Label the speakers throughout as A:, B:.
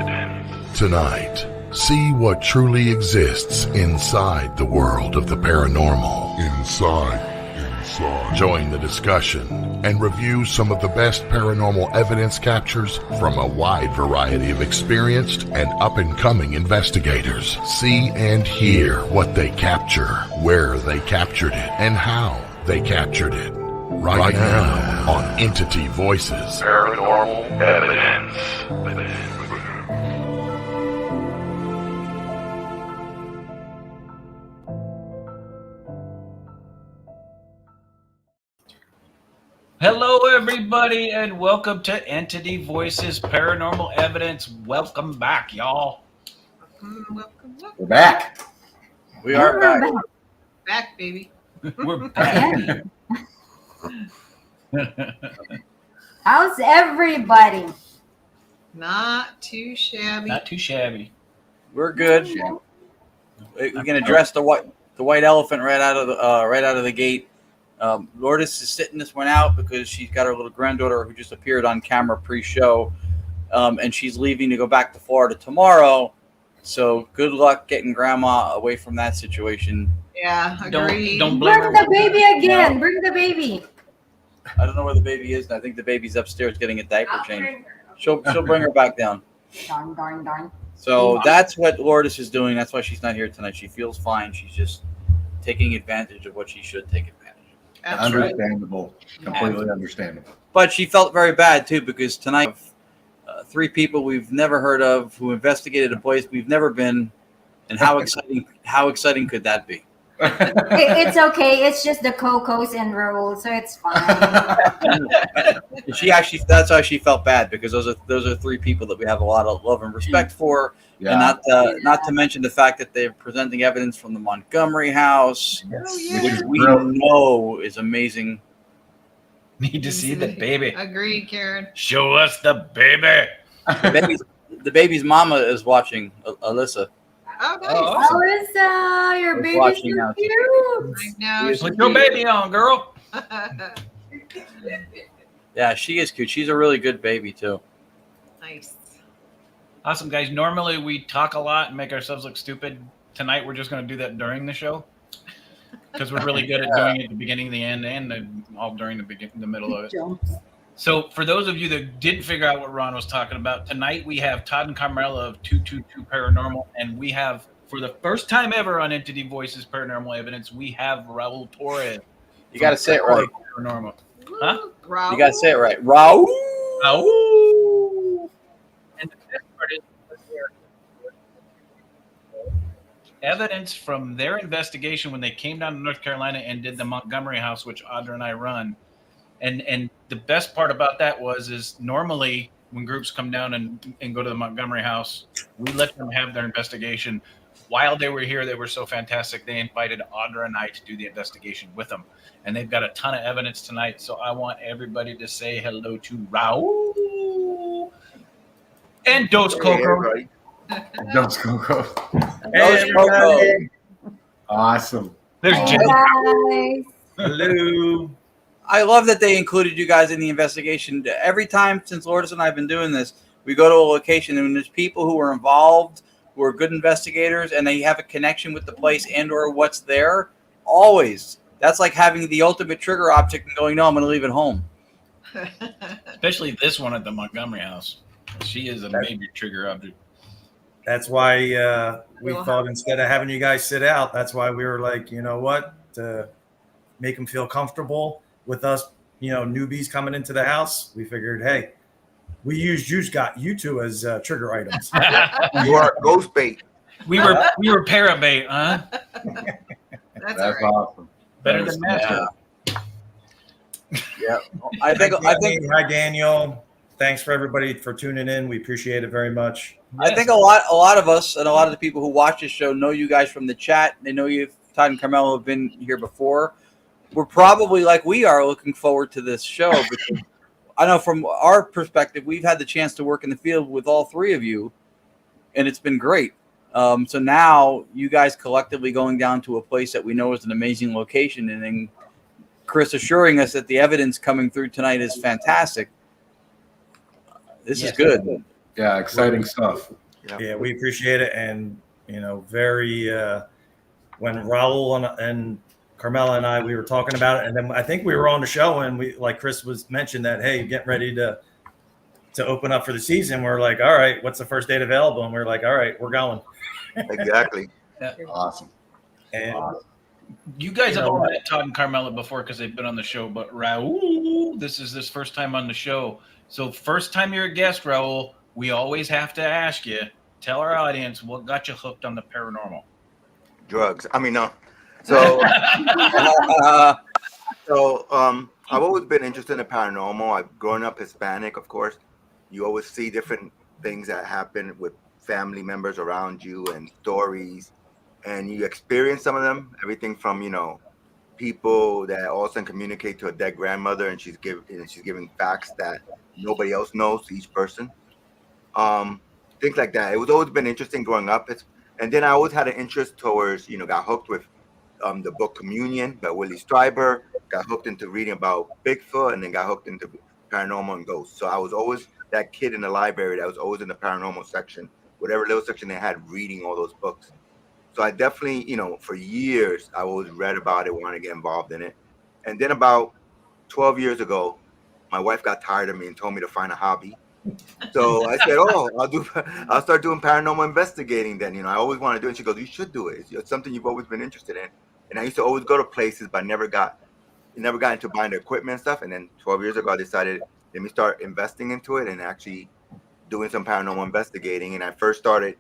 A: Evidence. Tonight, see what truly exists inside the world of the paranormal. Inside. Join the discussion and review some of the best paranormal evidence captures from a wide variety of experienced and up-and-coming investigators. See and hear what they capture, where they captured it, and how they captured it. Right now on Entity Voices Paranormal Evidence.
B: Hello, everybody, and welcome to Entity Voices Paranormal Evidence. Welcome back, y'all.
C: Welcome.
D: We're back.
C: We are back. Back, baby.
B: We're back.
E: How's everybody?
C: Not too shabby.
B: Not too shabby.
D: We're good. We can address the white elephant right out of the gate. Lourdes is sitting this one out because she's got her little granddaughter who just appeared on camera pre-show, and she's leaving to go back to Florida tomorrow. So good luck getting Grandma away from that situation.
C: Yeah, agree.
B: Don't blame her.
E: Bring the baby again. No. Bring the baby.
D: I don't know where the baby is. I think the baby's upstairs getting a diaper change. She'll bring her back down.
E: Darn.
D: So that's what Lourdes is doing. That's why she's not here tonight. She feels fine. She's just taking advantage of what she should take advantage of.
C: That's
F: understandable. Right. Completely understandable.
D: But she felt very bad too because tonight, three people we've never heard of who investigated a place we've never been, and how exciting could that be?
E: It's okay. It's just the Cocos and Raul, so it's fine.
D: That's why she felt bad because those are three people that we have a lot of love and respect for. Yeah. And not to mention the fact that they're presenting evidence from the Montgomery House, which we know is amazing.
B: Need to see the baby.
C: Agreed, Karen.
B: Show us the baby.
D: The baby's mama is watching, Alyssa.
C: Oh, nice.
E: Oh, Alyssa, your baby's so cute.
C: I know.
B: Put your baby on, girl.
D: Yeah, she is cute. She's a really good baby, too.
C: Nice.
B: Awesome, guys. Normally, we talk a lot and make ourselves look stupid. Tonight, we're just going to do that during the show because we're really good at doing it at the beginning, the end, and all during the middle of it. So for those of you that didn't figure out what Ron was talking about, tonight we have Todd and Carmella of 222 Paranormal, and we have, for the first time ever on Entity Voices Paranormal Evidence, we have Raul Torres.
D: You got to say it right.
B: Paranormal. Huh?
C: Raul.
D: You got to say it right. Raul.
B: Raul. And the best part is evidence from their investigation when they came down to North Carolina and did the Montgomery House, which Audra and I run. And the best part about that is normally when groups come down and go to the Montgomery House, we let them have their investigation. While they were here, they were so fantastic. They invited Audra and I to do the investigation with them. And they've got a ton of evidence tonight. So I want everybody to say hello to Raul and Dos Coco.
F: Dos Coco.
D: Dos Coco.
F: Awesome.
B: There's Jenny.
E: Guys.
B: Hello.
D: I love that they included you guys in the investigation. Every time since Lourdes and I have been doing this, we go to a location and there's people who are involved, who are good investigators, and they have a connection with the place and or what's there. Always. That's like having the ultimate trigger object and going, no, I'm going to leave it home.
B: Especially this one at the Montgomery House. She is a major trigger object.
G: That's why we thought instead of having you guys sit out, that's why we were like, you know what, to make them feel comfortable with us, newbies coming into the house, we figured, hey, we used you two as trigger items.
H: You are ghost bait.
B: We were parabait, huh?
F: That's awesome.
B: Better than master.
D: Yeah. I think.
G: Hi, Daniel. Thanks for everybody for tuning in. We appreciate it very much.
D: I think a lot of us and a lot of the people who watch this show know you guys from the chat. They know you. Todd and Carmella have been here before. We're probably like we are looking forward to this show because I know from our perspective, we've had the chance to work in the field with all three of you, and it's been great. So now you guys collectively going down to a place that we know is an amazing location, and then Chris assuring us that the evidence coming through tonight is fantastic. This is good.
F: Yeah, exciting stuff.
G: Yeah, we appreciate it, and very. When Raul and Carmella and I, we were talking about it, and then I think we were on the show, and we, like Chris was mentioned that, hey, getting ready to open up for the season. We're like, all right, what's the first date available? And we're like, all right, we're going.
H: Exactly.
F: Awesome.
G: And
B: you guys have all met Todd and Carmella before because they've been on the show, but Raul, this is his first time on the show. So first time you're a guest, Raul, we always have to ask you, tell our audience what got you hooked on the paranormal.
H: Drugs. I mean, no. So, I've always been interested in the paranormal. I've grown up Hispanic, of course. You always see different things that happen with family members around you and stories, and you experience some of them. Everything from people that all of a sudden communicate to a dead grandmother, and she's giving facts that nobody else knows to each person. Things like that. It was always been interesting growing up. And then I always had an interest towards, got hooked with the book Communion by Willie Stryber, got hooked into reading about Bigfoot, and then got hooked into paranormal and ghosts. So I was always that kid in the library that was always in the paranormal section, whatever little section they had, reading all those books. So I definitely, for years, I always read about it, wanted to get involved in it. And then about 12 years ago, my wife got tired of me and told me to find a hobby. So I said, I'll start doing paranormal investigating then. I always want to do it. And she goes, you should do it. It's something you've always been interested in. And I used to always go to places, but never got into buying the equipment and stuff. And then 12 years ago, I decided, let me start investing into it and actually doing some paranormal investigating. And I first started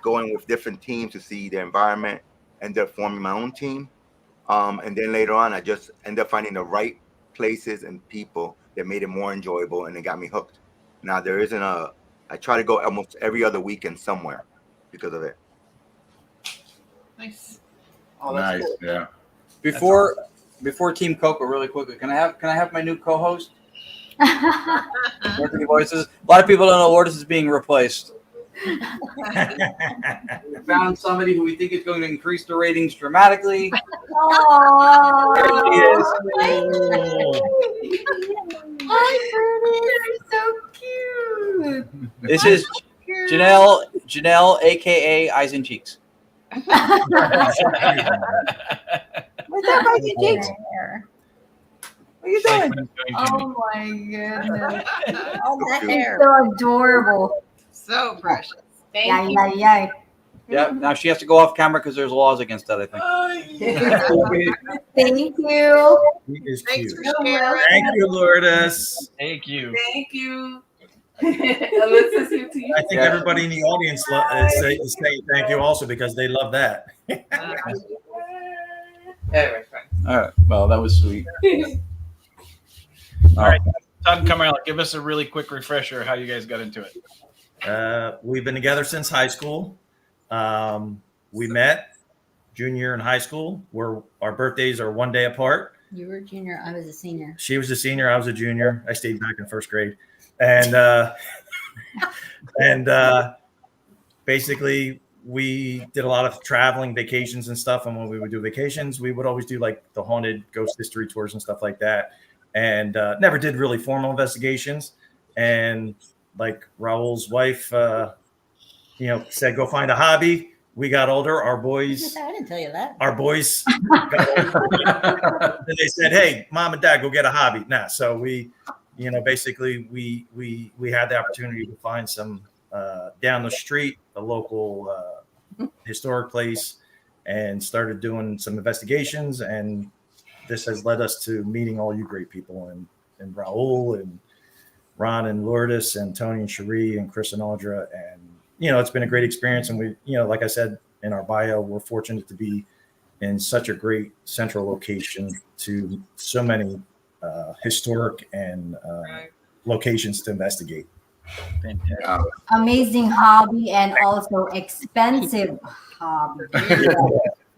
H: going with different teams to see their environment, ended up forming my own team. And then later on, I just ended up finding the right places and people that made it more enjoyable, and it got me hooked. Now I try to go almost every other weekend somewhere because of it.
C: Nice.
D: Oh, that's
F: Nice.
D: cool.
F: Yeah.
D: Before Team Coco, really quickly, can I have my new co-host? Entity Voices. A lot of people don't know Lourdes is being replaced. We found somebody who we think is going to increase the ratings dramatically.
E: Oh,
C: You're so cute.
D: This is Janelle, aka Eyes and Cheeks.
E: What's up, Eyes and Cheeks? What are you doing?
C: Oh my goodness.
E: Oh, that hair. So adorable.
C: So precious.
E: Yay, yay, yay.
D: Yeah, now she has to go off camera because there's laws against that, I think.
E: Thank you.
G: he is
C: Thanks
G: cute.
C: for sharing.
G: Thank you, Lourdes.
B: Thank you.
I: Thank you. Alyssa's here to you.
G: I think everybody in the audience is saying thank you also because they love that.
I: Anyway, fine.
D: All right. Well, that was sweet.
B: All right, Todd and Carmella, give us a really quick refresher of how you guys got into it.
G: We've been together since high school. We met junior year in high school, where our birthdays are one day apart.
E: You were a junior. I was a senior.
G: She was a senior. I was a junior. I stayed back in first grade. And basically, we did a lot of traveling, vacations and stuff. And when we would do vacations, we would always do like the haunted ghost history tours and stuff like that. And never did really formal investigations. And like Raul's wife, said, go find a hobby. We got older. Our boys.
E: I didn't tell you that.
G: Our boys got older. And they said, hey, mom and dad, go get a hobby. So we, basically we had the opportunity to find some down the street, a local historic place, and started doing some investigations. And this has led us to meeting all you great people, and Raul and Ron and Lourdes and Tony and Cherie and Chris and Audra. And, it's been a great experience. And we, like I said in our bio, we're fortunate to be in such a great central location to so many historic and locations to investigate.
B: Fantastic.
E: Amazing hobby and also expensive hobby.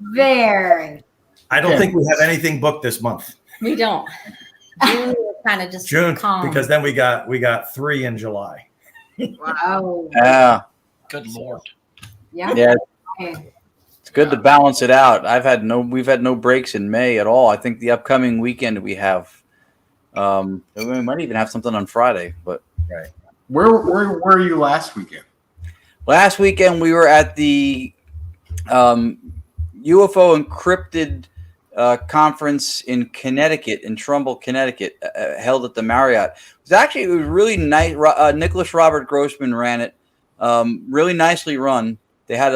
E: Very.
G: I don't think we have anything booked this month.
E: We don't. June kind of just
G: June,
E: calm.
G: because then we got 3 in July.
E: Wow.
D: Yeah.
B: Good Lord.
E: Yeah.
D: Yeah.
E: Okay.
D: It's good to balance it out. We've had no breaks in May at all. I think the upcoming weekend we have, we might even have something on Friday, but
G: Right.
F: Where were you last weekend?
D: Last weekend we were at the UFO and cryptid conference in Connecticut, in Trumbull, Connecticut, held at the Marriott. It was really nice. Nicholas Robert Grossman ran it, really nicely run. They had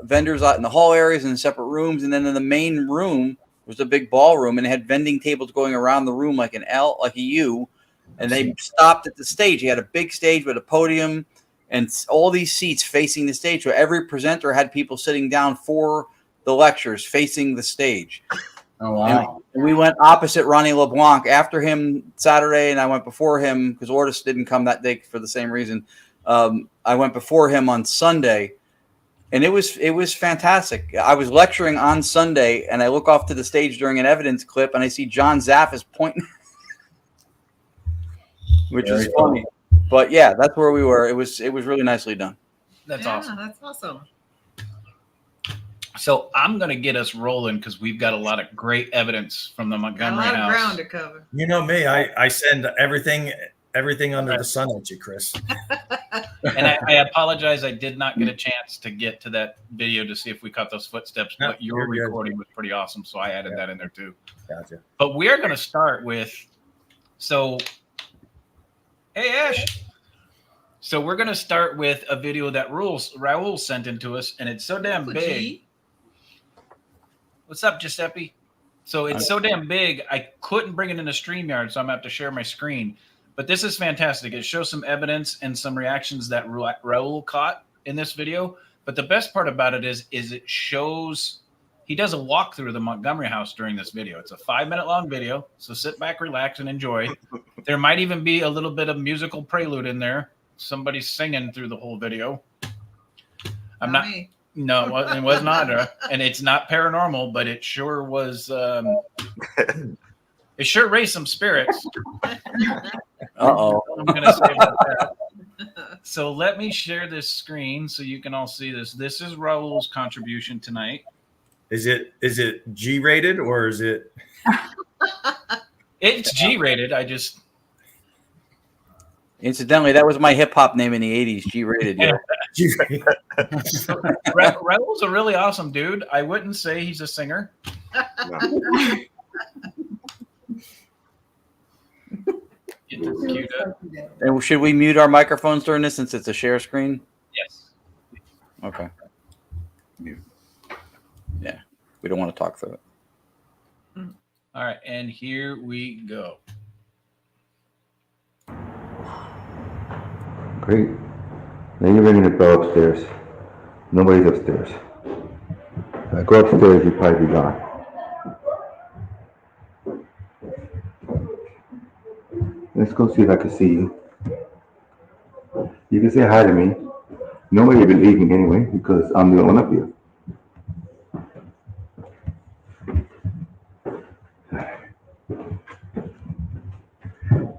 D: vendors out in the hall areas and separate rooms, and then in the main room was a big ballroom, and they had vending tables going around the room like an L, like a U, and they stopped at the stage. He had a big stage with a podium and all these seats facing the stage. So every presenter had people sitting down for the lectures facing the stage.
F: Oh, wow.
D: And we went opposite Ronnie LeBlanc after him Saturday, and I went before him because Ortis didn't come that day for the same reason. I went before him on Sunday, and it was fantastic. I was lecturing on Sunday, and I look off to the stage during an evidence clip, and I see John Zaff is pointing, which is funny. But yeah, that's where we were. It was really nicely done.
B: That's awesome.
C: That's awesome.
B: So I'm going to get us rolling because we've got a lot of great evidence from the Montgomery House.
C: A lot of ground to cover.
G: You know me, I send everything under the sun at you, Chris.
B: And I apologize. I did not get a chance to get to that video to see if we caught those footsteps, but your recording was pretty awesome. So I added that in there too.
G: Gotcha.
B: But we are going to start with, hey, Ash. So we're going to start with a video that Raul sent in to us, and it's so damn big. What's up, Giuseppe? So it's so damn big, I couldn't bring it in a StreamYard, so I'm going to have to share my screen. But this is fantastic. It shows some evidence and some reactions that Raul caught in this video. But the best part about it is it shows he does a walkthrough of the Montgomery House during this video. It's a 5-minute long video, so sit back, relax, and enjoy. There might even be a little bit of musical prelude in there. Somebody's singing through the whole video. No, it was not. And it's not paranormal, but it sure was. It sure raised some spirits.
D: Uh-oh.
B: I'm going to say about that. So let me share this screen so you can all see this. This is Raul's contribution tonight.
G: Is it G-rated or is it?
B: It's G-rated.
D: Incidentally, that was my hip hop name in the 80s, G-rated. Yeah.
B: Raul's a really awesome dude. I wouldn't say he's a singer.
D: And should we mute our microphones during this since it's a share screen?
B: Yes.
D: Okay. Mute. Yeah. We don't want to talk through it.
B: All right. And here we go.
J: Great. Now you're ringing the bell upstairs. Nobody's upstairs. If I go upstairs, you'll probably be gone. Let's go see if I can see you. You can say hi to me. Nobody will believe me anyway because I'm the only one up here.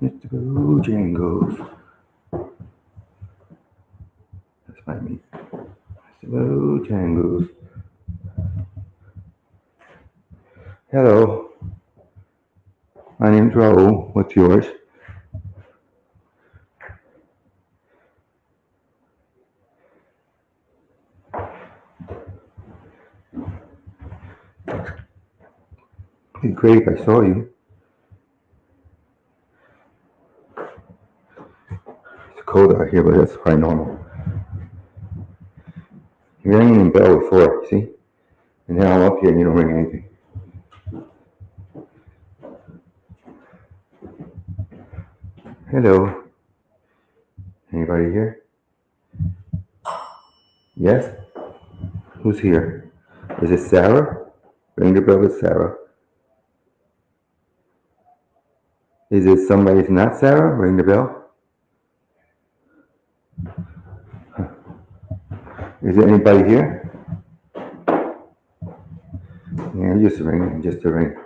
J: Mr. Bojangles. That's by me. Mr. Bojangles. Hello. My name's Raul. What's yours? It'd be great if I saw you. It's cold out here, but that's probably normal. You're ringing the bell before, see? And now I'm up here and you don't ring anything. Hello. Anybody here? Yes? Who's here? Is it Sarah? Ring the bell with Sarah. Is it somebody who's not Sarah? Ring the bell. Is there anybody here? Yeah, just a ring, just a ring.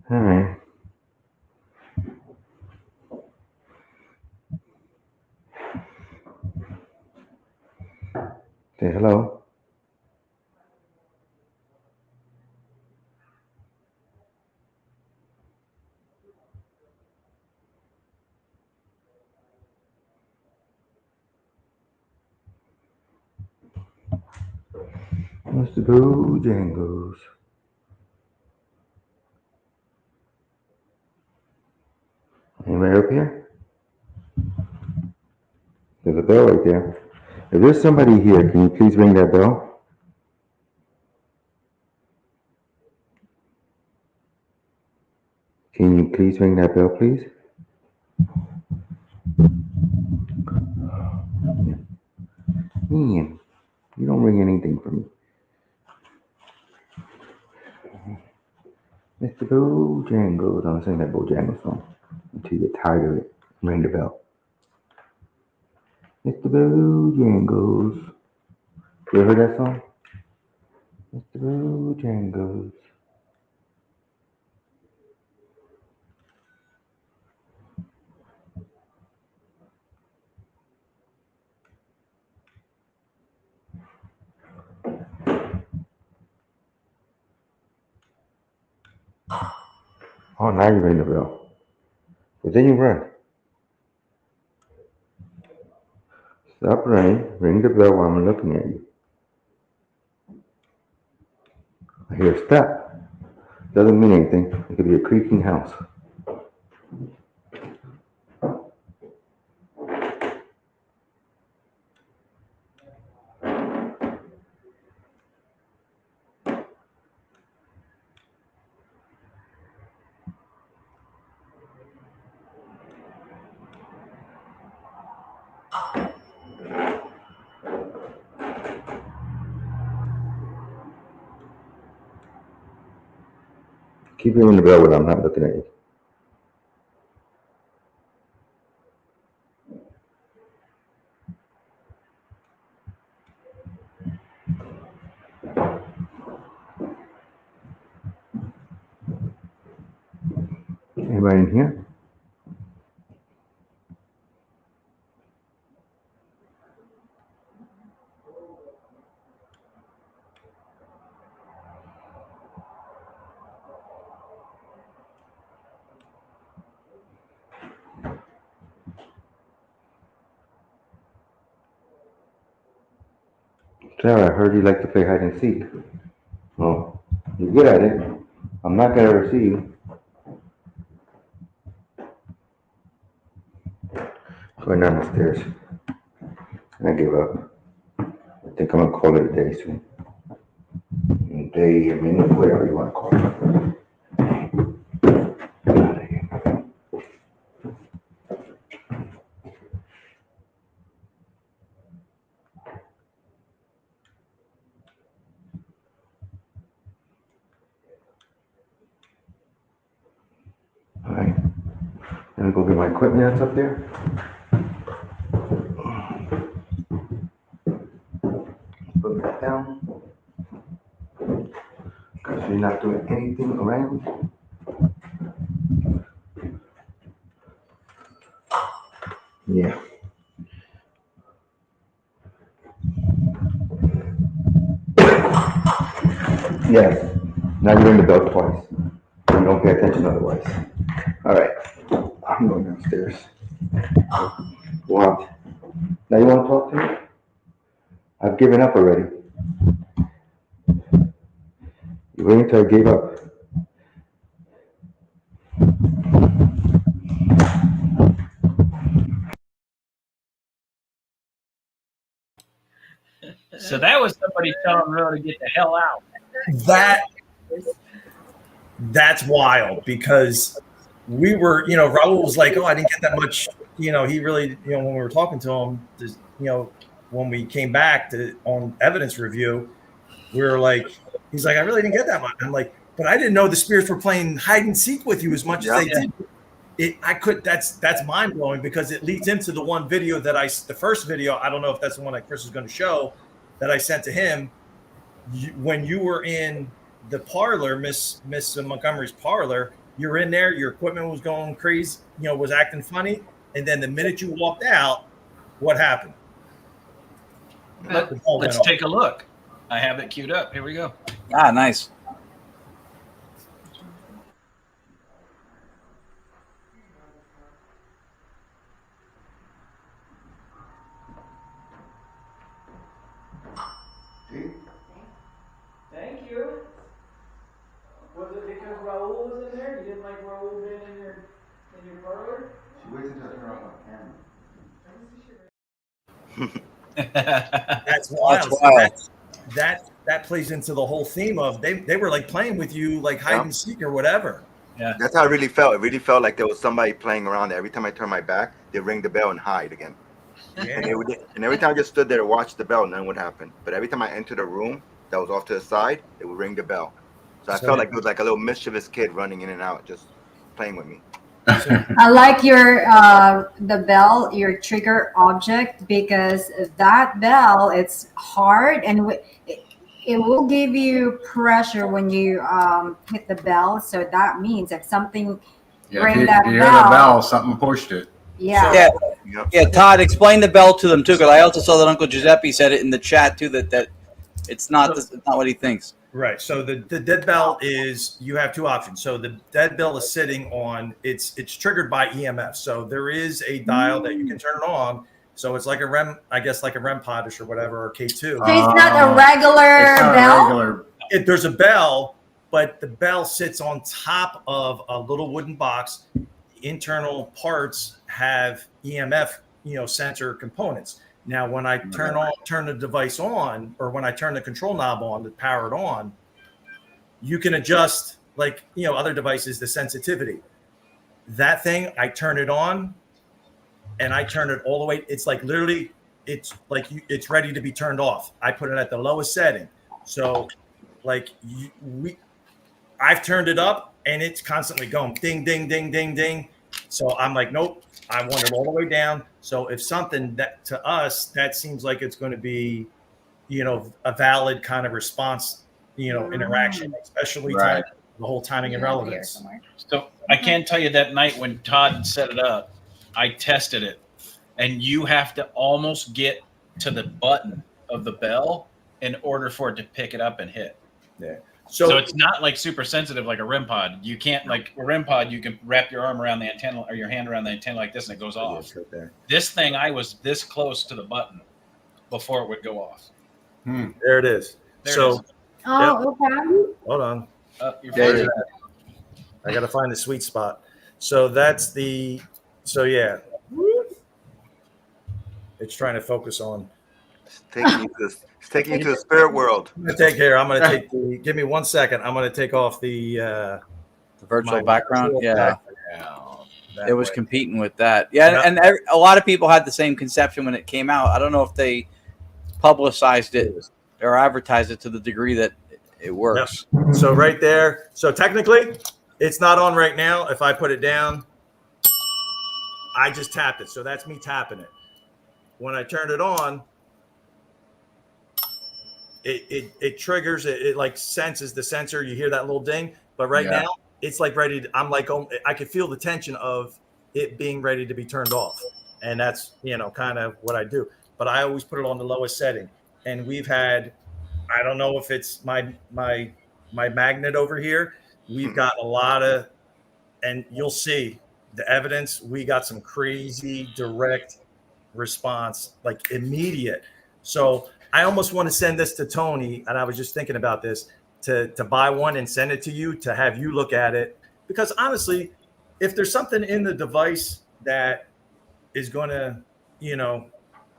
J: All right. Say hello. Mr. Bojangles. Anybody up here? There's a bell right there. If there's somebody here, can you please ring that bell? Can you please ring that bell, please? Man, you don't ring anything for me. Mr. Bojangles. I'm singing that Bojangles song until you get tired of it. Ring the bell. Mr. Bojangles. You ever heard that song? Mr. Bojangles. Oh, now you ring the bell. But then you run. Stop running. Ring the bell while I'm looking at you. I hear a step. Doesn't mean anything. It could be a creaking house. Keep ringing the bell when I'm not looking at you. Anybody in here? Sarah, I heard you like to play hide and seek. Well, you're good at it. I'm not gonna ever see you. Going down the stairs. And I give up. I think I'm gonna call it a day soon. Day, a minute, whatever you want to call it. Alright. Let me go get my equipment that's up there. Put that down. Because you're not doing anything around. Yeah. Yes. Now you're in the bell twice. You don't pay attention otherwise. Alright. I'm going downstairs. What? Now you want to talk to me? I've given up already. You wait until I gave up.
B: So that was somebody telling Ro to get the hell out.
G: That's wild because we were, Raul was like, oh, I didn't get that much. He really, when we were talking to him, when we came back on evidence review, we were like, he's like, I really didn't get that much. I'm like, but I didn't know the spirits were playing hide and seek with you as much as they did. That's mind blowing because it leads into the one video the first video, I don't know if that's the one that Chris is going to show, that I sent to him when you were in the parlor, Miss Montgomery's parlor. You're in there, your equipment was going crazy, was acting funny, and then the minute you walked out, what happened?
B: Let's take a look. I have it queued up. Here we go.
D: Ah, nice.
G: That's wild.
D: That's wild.
G: That plays into the whole theme of they were like playing with you, like hide and seek or whatever.
B: Yeah,
H: That's how it really felt. It really felt like there was somebody playing around there. Every time I turned my back, they ring the bell and hide again.
G: Yeah.
H: And every time I just stood there and watched the bell, nothing would happen. But every time I entered a room that was off to the side, it would ring the bell. So I felt like it was like a little mischievous kid running in and out, just playing with me.
E: I like your the bell, your trigger object, because that bell, it's hard and it will give you pressure when you hit the bell. So that means if something ring that
F: you hear
E: bell,
F: the bell, something pushed it.
E: yeah.
D: Yeah, Todd, explain the bell to them too, because I also saw that Uncle Giuseppe said it in the chat too, that it's not what he thinks.
G: Right. So the dead bell is, you have two options. So the dead bell is sitting on, it's triggered by EMF. So there is a dial that you can turn it on. So it's like a REM, I guess like a REM podish or whatever, or K2.
E: So it's not a regular bell?
G: There's a bell, but the bell sits on top of a little wooden box. Internal parts have EMF, sensor components. Now, when I turn the device on, or when I turn the control knob on to power it on, you can adjust, like, other devices, the sensitivity. That thing, I turn it on and I turn it all the way. It's like literally, it's like it's ready to be turned off. I put it at the lowest setting. So like I've turned it up and it's constantly going ding, ding, ding, ding, ding. So I'm like, nope, I want it all the way down. So if something that to us, that seems like it's going to be, a valid kind of response, interaction, especially the whole timing and relevance.
B: So I can tell you that night when Todd set it up, I tested it, and you have to almost get to the button of the bell in order for it to pick it up and hit.
G: Yeah.
B: So it's not like super sensitive like a REM pod. You can't, like a REM pod, you can wrap your arm around the antenna or your hand around the antenna like this and it goes off.
G: Right there.
B: This thing, I was this close to the button before it would go off.
G: There it is.
B: There it is.
E: Oh, okay.
G: Hold on.
B: There it is.
G: I got to find the sweet spot. So that's yeah. It's trying to focus on.
H: It's taking you to the spirit world.
G: I'm going to take give me 1 second. I'm going to take off the
D: virtual background. Yeah.
G: That
D: it was
G: way.
D: competing with that. Yeah. And a lot of people had the same conception when it came out. I don't know if they publicized it or advertised it to the degree that it works.
G: Yep. So right there. So technically it's not on right now. If I put it down, I just tapped it. So that's me tapping it. When I turn it on, it triggers, it like senses the sensor. You hear that little ding, but right now it's like ready to, I'm like, I can feel the tension of it being ready to be turned off. And that's, kind of what I do, but I always put it on the lowest setting. And we've had, I don't know if it's my magnet over here. We've got a lot of, and you'll see the evidence. We got some crazy direct response, like immediate. So I almost want to send this to Tony, and I was just thinking about this, to buy one and send it to you, to have you look at it. Because honestly, if there's something in the device that is going to,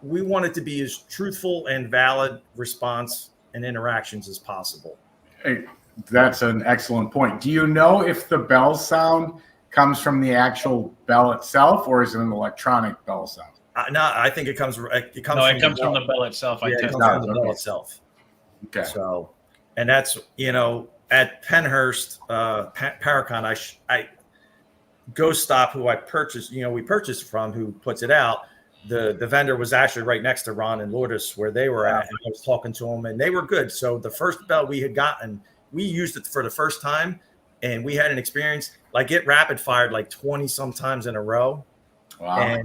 G: we want it to be as truthful and valid response and interactions as possible.
F: Hey, that's an excellent point. Do you know if the bell sound comes from the actual bell itself, or is it an electronic bell sound?
G: No, I think it comes. It comes
B: from the bell itself.
G: Yeah, it comes from the bell itself.
F: Okay.
G: So, and that's at Penhurst Paracon, I Ghost Stop, who I purchased. We purchased from, who puts it out. The vendor was actually right next to Ron and Lourdes where they were at, and I was talking to them, and they were good. So the first bell we had gotten, we used it for the first time, and we had an experience like it rapid fired like 20 sometimes in a row.
F: Wow.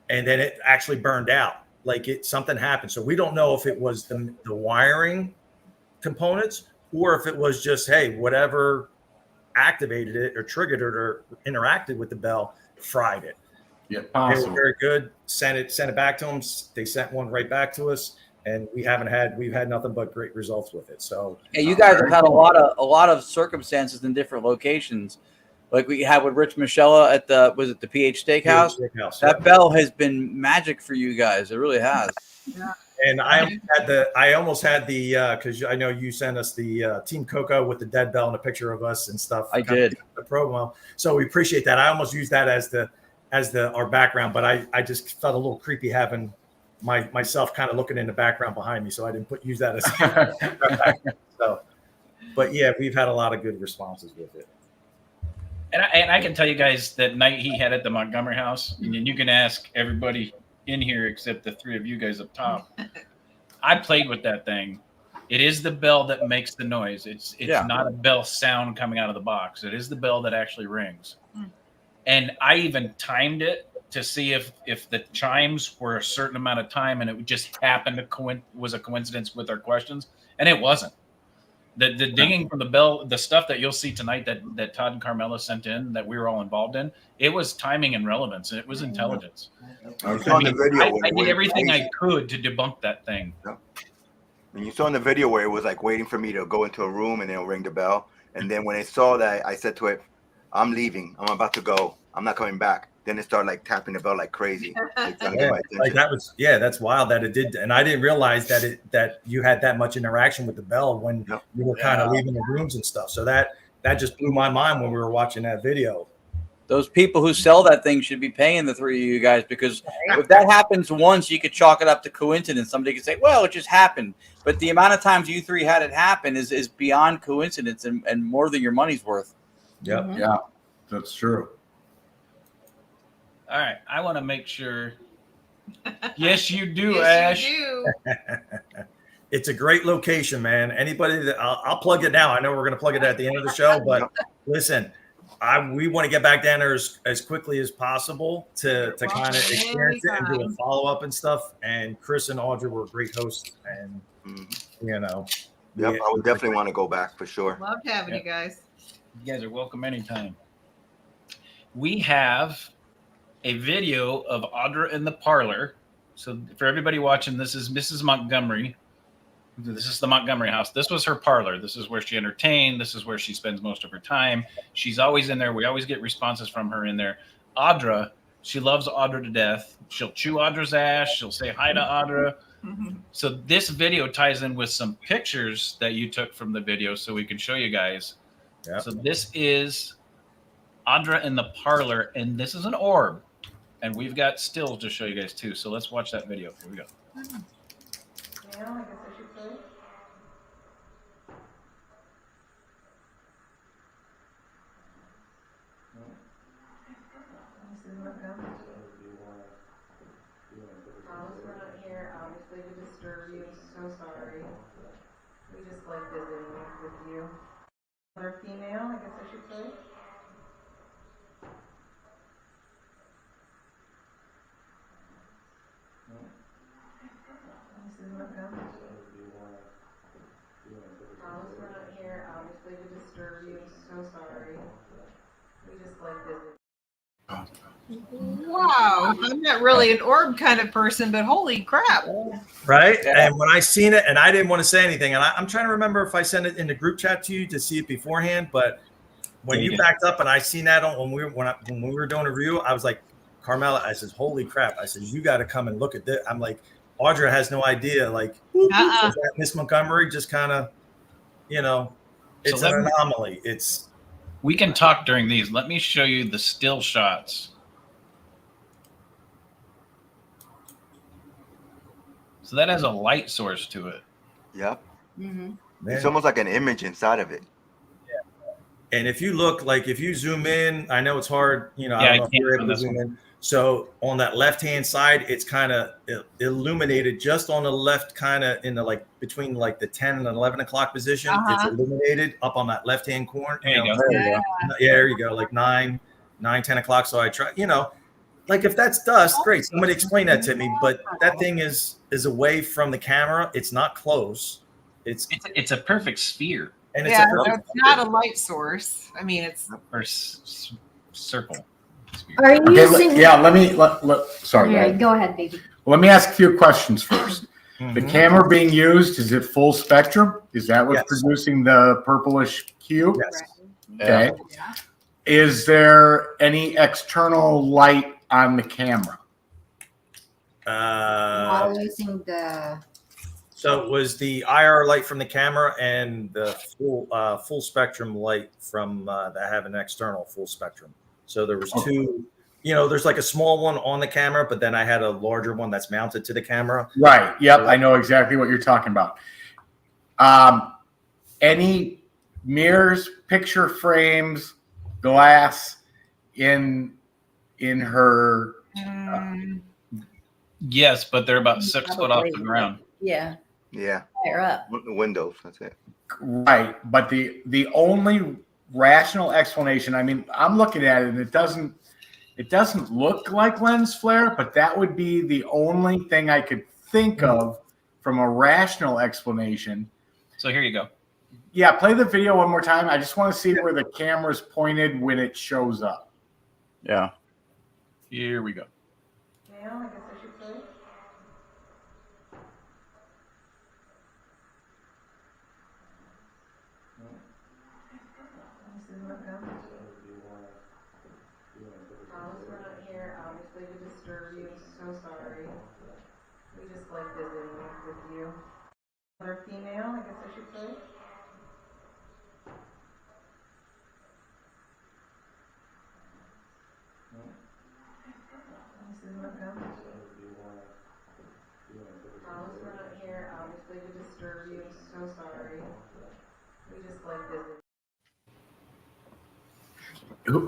G: And then it actually burned out. Like something happened. So we don't know if it was the wiring components or if it was just, hey, whatever activated it or triggered it or interacted with the bell fried it.
F: Yeah,
G: They
F: possible.
G: were very good. Sent it back to them. They sent one right back to us, and we've had nothing but great results with it. So
D: yeah, you guys have had a lot of circumstances in different locations like we had with Rich Michella at the PH Steakhouse. That bell has been magic for you guys. It really has.
C: Yeah.
G: And I almost had the because I know you sent us the Team Coco with the dead bell and a picture of us and stuff.
D: I did
G: the promo, so we appreciate that. I almost used that as our background, but I just felt a little creepy having myself kind of looking in the background behind me, so I didn't use that as. So, but yeah, we've had a lot of good responses with it.
B: And I can tell you guys that night he had at the Montgomery House, and you can ask everybody in here except the three of you guys up top. I played with that thing. It is the bell that makes the noise. It's not a bell sound coming out of the box. It is the bell that actually rings. And I even timed it to see if the chimes were a certain amount of time, and it just happened to was a coincidence with our questions, and it wasn't. The dinging from the bell, the stuff that you'll see tonight that Todd and Carmella sent in that we were all involved in, it was timing and relevance, and it was intelligence. I did everything I could to debunk that thing.
H: And you saw in the video where it was like waiting for me to go into a room and then it'll ring the bell. And then when it saw that, I said to it, I'm leaving. I'm about to go. I'm not coming back. Then it started like tapping the bell like crazy. Like
G: that was that's wild that it did, and I didn't realize that you had that much interaction with the bell when you were kind of leaving the rooms and stuff. So that just blew my mind when we were watching that video.
D: Those people who sell that thing should be paying the three of you guys, because if that happens once, you could chalk it up to coincidence. Somebody could say, well, it just happened. But the amount of times you three had it happen is beyond coincidence and more than your money's worth.
F: Yep. Mm-hmm. Yeah, that's true.
B: All right. I want to make sure. Yes, you do, Ash.
C: You do.
G: It's a great location, man. Anybody that I'll plug it now. I know we're going to plug it at the end of the show, but listen, we want to get back down there as quickly as possible to kind of experience it and do a follow up and stuff. And Chris and Audrey were great hosts, and
H: Yep, I would definitely want to go back for sure.
C: Loved having you guys.
B: You guys are welcome anytime. We have a video of Audra in the parlor. So for everybody watching, this is Mrs. Montgomery. This is the Montgomery House. This was her parlor. This is where she entertained. This is where she spends most of her time. She's always in there. We always get responses from her in there. Audra, she loves Audra to death. She'll chew Audra's ass. She'll say hi to Audra. So this video ties in with some pictures that you took from the video so we can show you guys. Yep. So this is Audra in the parlor, and this is an orb. And we've got stills to show you guys too. So let's watch that video. Here we go.
I: I guess I should say. Alice, we're not here, obviously, to disturb you. I'm so sorry. We just like visiting with you. Another female, I guess I should say. Alice, we're not here, obviously, to disturb you. I'm so sorry. We just like visiting.
C: Wow, I'm not really an orb kind of person, but holy crap.
G: Right? Yeah. And when I seen it, and I didn't want to say anything, and I'm trying to remember if I sent it in the group chat to you to see it beforehand, but when you backed up and I seen that when we were doing a review, I was like, Carmella, I said, holy crap. I said, you got to come and look at this. I'm like, Audra has no idea. Like, that Miss Montgomery just kind of, it's an anomaly.
B: We can talk during these. Let me show you the still shots. So that has a light source to it.
H: Yep. It's almost like an image inside of it.
G: Yeah. And if you look, like if you zoom in, I know it's hard, I don't know if you're able to zoom in. So on that left-hand side, it's kind of illuminated just on the left, kind of in the between the 10 and 11 o'clock position. It's illuminated up on that left-hand corner.
B: There you go.
G: Yeah, there you go. Like 9, 10 o'clock. So I try, if that's dust, great. Somebody explain that to me. But that thing is away from the camera. It's not close. It's
B: a perfect sphere.
C: And it's not a light source. I mean, it's
B: or circle.
E: Are you using?
F: Sorry.
E: Yeah, go ahead, baby.
F: Let me ask a few questions first. The camera being used, is it full spectrum? Is that what's producing the purplish hue?
G: Yes.
F: Okay. Is there any external light on the camera?
E: While using the
G: So it was the IR light from the camera and the full spectrum light from that have an external full spectrum. So there was two. You know, there's like a small one on the camera, but then I had a larger one that's mounted to the camera.
F: Right. Yep. I know exactly what you're talking about. Any mirrors, picture frames, glass in her?
B: Yes, but they're about 6 foot off the ground.
K: Yeah.
H: Yeah.
K: Higher up.
H: The windows. That's it.
F: Right. But the only rational explanation, I mean, I'm looking at it and it doesn't look like lens flare, but that would be the only thing I could think of from a rational explanation.
B: So here you go.
F: Yeah, play the video one more time. I just want to see where the camera's pointed when it shows up.
D: Yeah.
B: Here we go.
I: Male, I guess I should say. This is Montgomery. Thomas, we're not here, obviously, to disturb you. I'm so sorry. We just like visiting with you. Another female, I guess I should say. This is Montgomery. Thomas, we're not here, obviously, to disturb you. I'm so sorry. We just like visiting.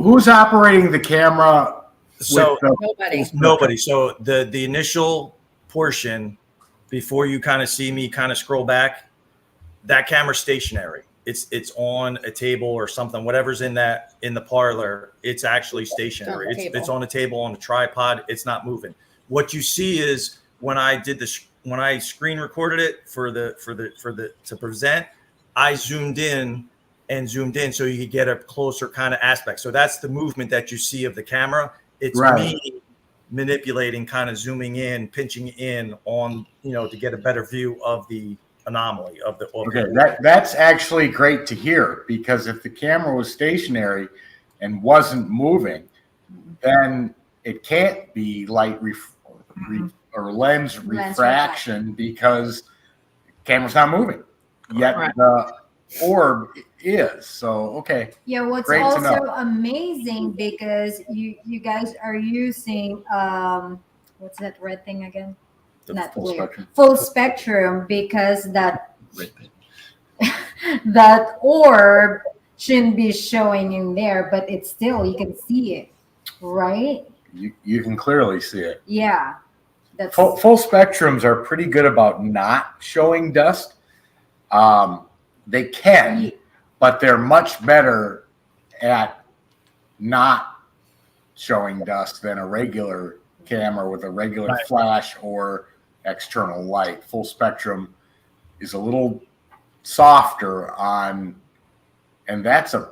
F: Who's operating the camera?
G: So
K: Nobody.
G: nobody. So the initial portion before you kind of see me kind of scroll back, that camera's stationary. It's on a table or something, whatever's in the parlor, it's actually stationary. It's on a table, on a tripod, it's not moving. What you see is when I screen recorded it to present, I zoomed in so you could get a closer kind of aspect. So that's the movement that you see of the camera. It's me manipulating, kind of zooming in, pinching in on, to get a better view of the anomaly of the.
F: Okay, that's actually great to hear, because if the camera was stationary and wasn't moving, then it can't be light or lens refraction, because the camera's not moving. Yet the orb is. So okay.
E: Yeah, what's
F: great
E: also amazing, because you guys are using what's that red thing again? Not
F: full
E: clear.
F: spectrum.
E: Full spectrum, because that that orb shouldn't be showing in there, but it's still, you can see it, right?
F: You can clearly see it.
E: Yeah. That's
F: Full spectrums are pretty good about not showing dust. They can, but they're much better at not showing dust than a regular camera with a regular flash or external light. Full spectrum is a little softer on, and that's a,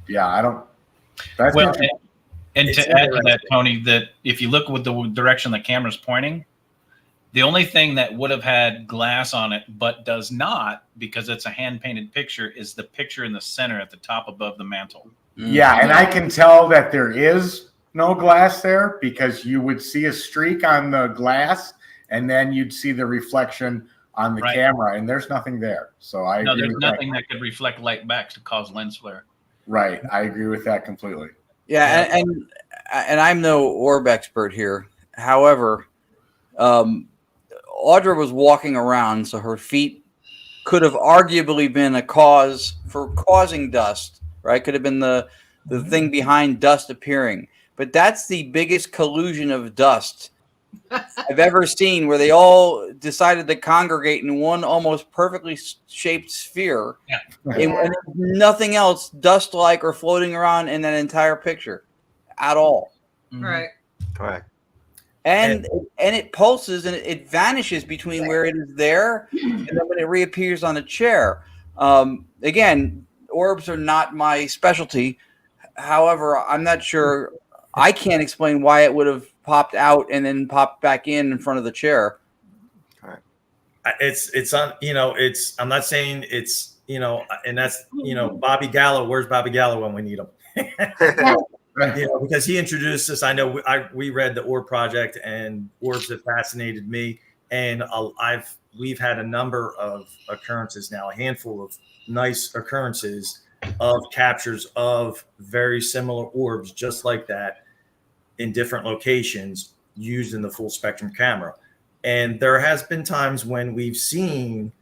F: I don't, that's
B: well, and to add to that, Tony, that if you look with the direction the camera's pointing, the only thing that would have had glass on it but does not, because it's a hand-painted picture, is the picture in the center at the top above the mantle.
F: Yeah, and I can tell that there is no glass there, because you would see a streak on the glass and then you'd see the reflection on the camera, and there's nothing there. So I agree
B: there's
F: with
B: nothing that could reflect light back to cause lens flare.
F: Right, I agree with that completely.
D: Yeah, and I'm no orb expert here. However, Audra was walking around, so her feet could have arguably been a cause for causing dust, right? Could have been the thing behind dust appearing. But that's the biggest collusion of dust I've ever seen, where they all decided to congregate in one almost perfectly shaped sphere. And nothing else dust-like or floating around in that entire picture at all.
C: Right.
H: Correct.
D: And it pulses and it vanishes between where it is there and then when it reappears on a chair. Again, orbs are not my specialty. However, I'm not sure. I can't explain why it would have popped out and then popped back in front of the chair.
H: All right.
G: It's on, I'm not saying it's, and that's, Bobby Gallo. Where's Bobby Gallo when we need him? Because he introduced us. I know we read the Orb Project, and orbs have fascinated me. And we've had a number of occurrences now, a handful of nice occurrences of captures of very similar orbs, just like that, in different locations using the full spectrum camera. And there has been times when we've seen,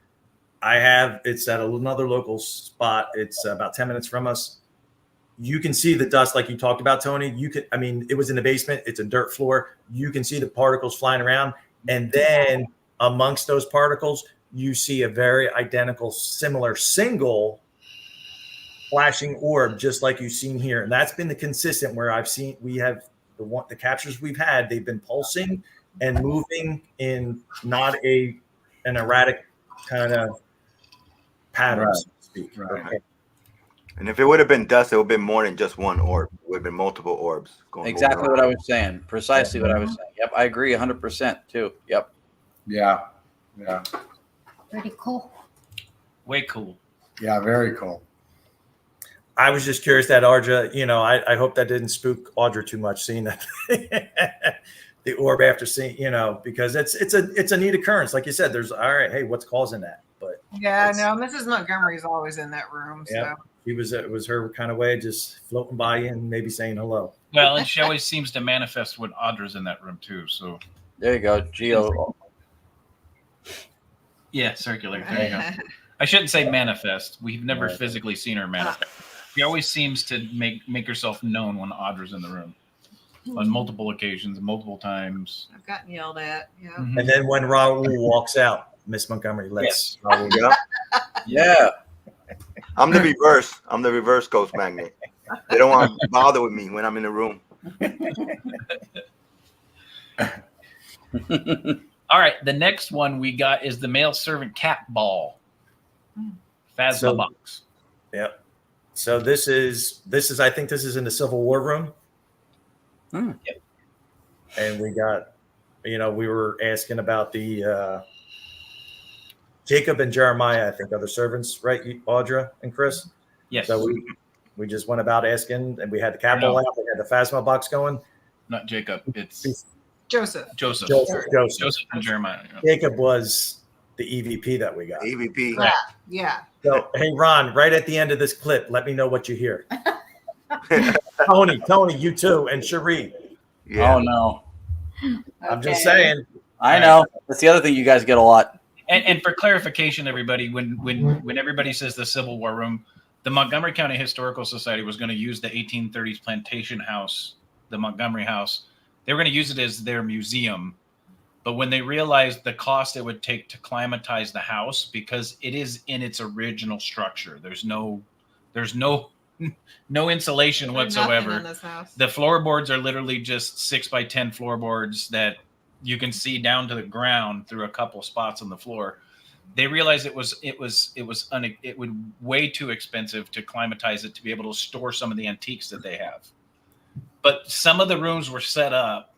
G: it's at another local spot. It's about 10 minutes from us. You can see the dust like you talked about, Tony. It was in the basement. It's a dirt floor. You can see the particles flying around. And then amongst those particles, you see a very identical, similar single flashing orb, just like you've seen here. And that's been the consistent where the captures we've had, they've been pulsing and moving in not an erratic kind of pattern, so to speak.
H: Right. Okay. And if it would have been dust, it would have been more than just one orb. It would have been multiple orbs.
D: Exactly what I was saying. Precisely what I was saying. Yep, I agree 100% too. Yep.
F: Yeah.
E: Pretty cool.
B: Way cool.
F: Yeah, very cool.
G: I was just curious that Audra, I hope that didn't spook Audra too much, seeing that the orb after seeing, because it's a neat occurrence. Like you said, hey, what's causing that? But
C: yeah, no, Mrs. Montgomery's always in that room.
G: Yeah,
C: So
G: it was her kind of way, just floating by you and maybe saying hello.
B: Well, and she always seems to manifest when Audra's in that room too. So
D: there you go, Geo.
B: Yeah, circular. There you go. I shouldn't say manifest. We've never physically seen her manifest. She always seems to make herself known when Audra's in the room on multiple occasions, multiple times.
C: I've gotten yelled at. Yeah.
B: Mm-hmm.
G: And then when Raul walks out, Miss Montgomery lets Raul go.
D: Yeah.
H: I'm the reverse. I'm the reverse ghost magnet. They don't want to bother with me when I'm in the room.
B: All right. The next one we got is the male servant cat ball. Phasma box.
G: Yep. So this is I think this is in the Civil War room.
B: Yep.
G: And we got, we were asking about the Jacob and Jeremiah, I think, are the servants, right, Audra and Chris?
B: Yes.
G: So we just went about asking, and we had the cat ball out, we had the Phasma box going.
B: Not Jacob, it's
C: Joseph
B: and Jeremiah. Yeah.
G: Jacob was the EVP that we got.
H: EVP.
C: Yeah.
G: So, hey, Ron, right at the end of this clip, let me know what you hear. Tony, you too, and Cherie.
D: Yeah. Oh, no.
G: I'm just saying.
D: I know. That's the other thing you guys get a lot.
B: And for clarification, everybody, when everybody says the Civil War room, the Montgomery County Historical Society was going to use the 1830s plantation house, the Montgomery House. They were going to use it as their museum. But when they realized the cost it would take to climatize the house, because it is in its original structure, there's no insulation whatsoever.
C: In this house. The
B: floorboards are literally just 6x10 floorboards that you can see down to the ground through a couple spots on the floor. They realized it would way too expensive to climatize it to be able to store some of the antiques that they have. But some of the rooms were set up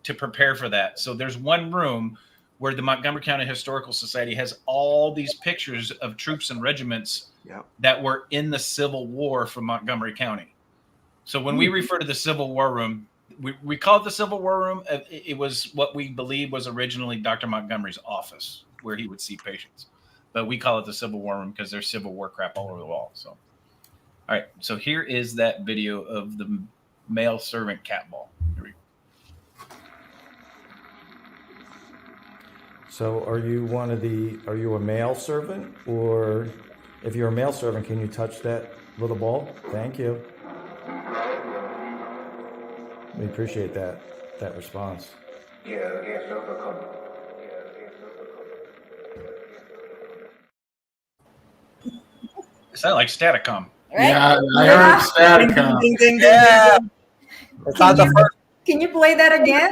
B: to prepare for that. So there's one room where the Montgomery County Historical Society has all these pictures of troops and regiments that were in the Civil War from Montgomery County. So when we refer to the Civil War room, we call it the Civil War room. It was what we believe was originally Dr. Montgomery's office where he would see patients. But we call it the Civil War room because there's Civil War crap all over the wall. So, all right. So here is that video of the male servant cat ball. Here we go.
K: So are you a male servant? Or if you're a male servant, can you touch that little ball? Thank you. We appreciate that response.
B: It sounded like Staticom.
F: Right? Yeah, I heard Staticom.
D: Ding, ding, ding, yeah. It's not the first.
E: Can you play that again?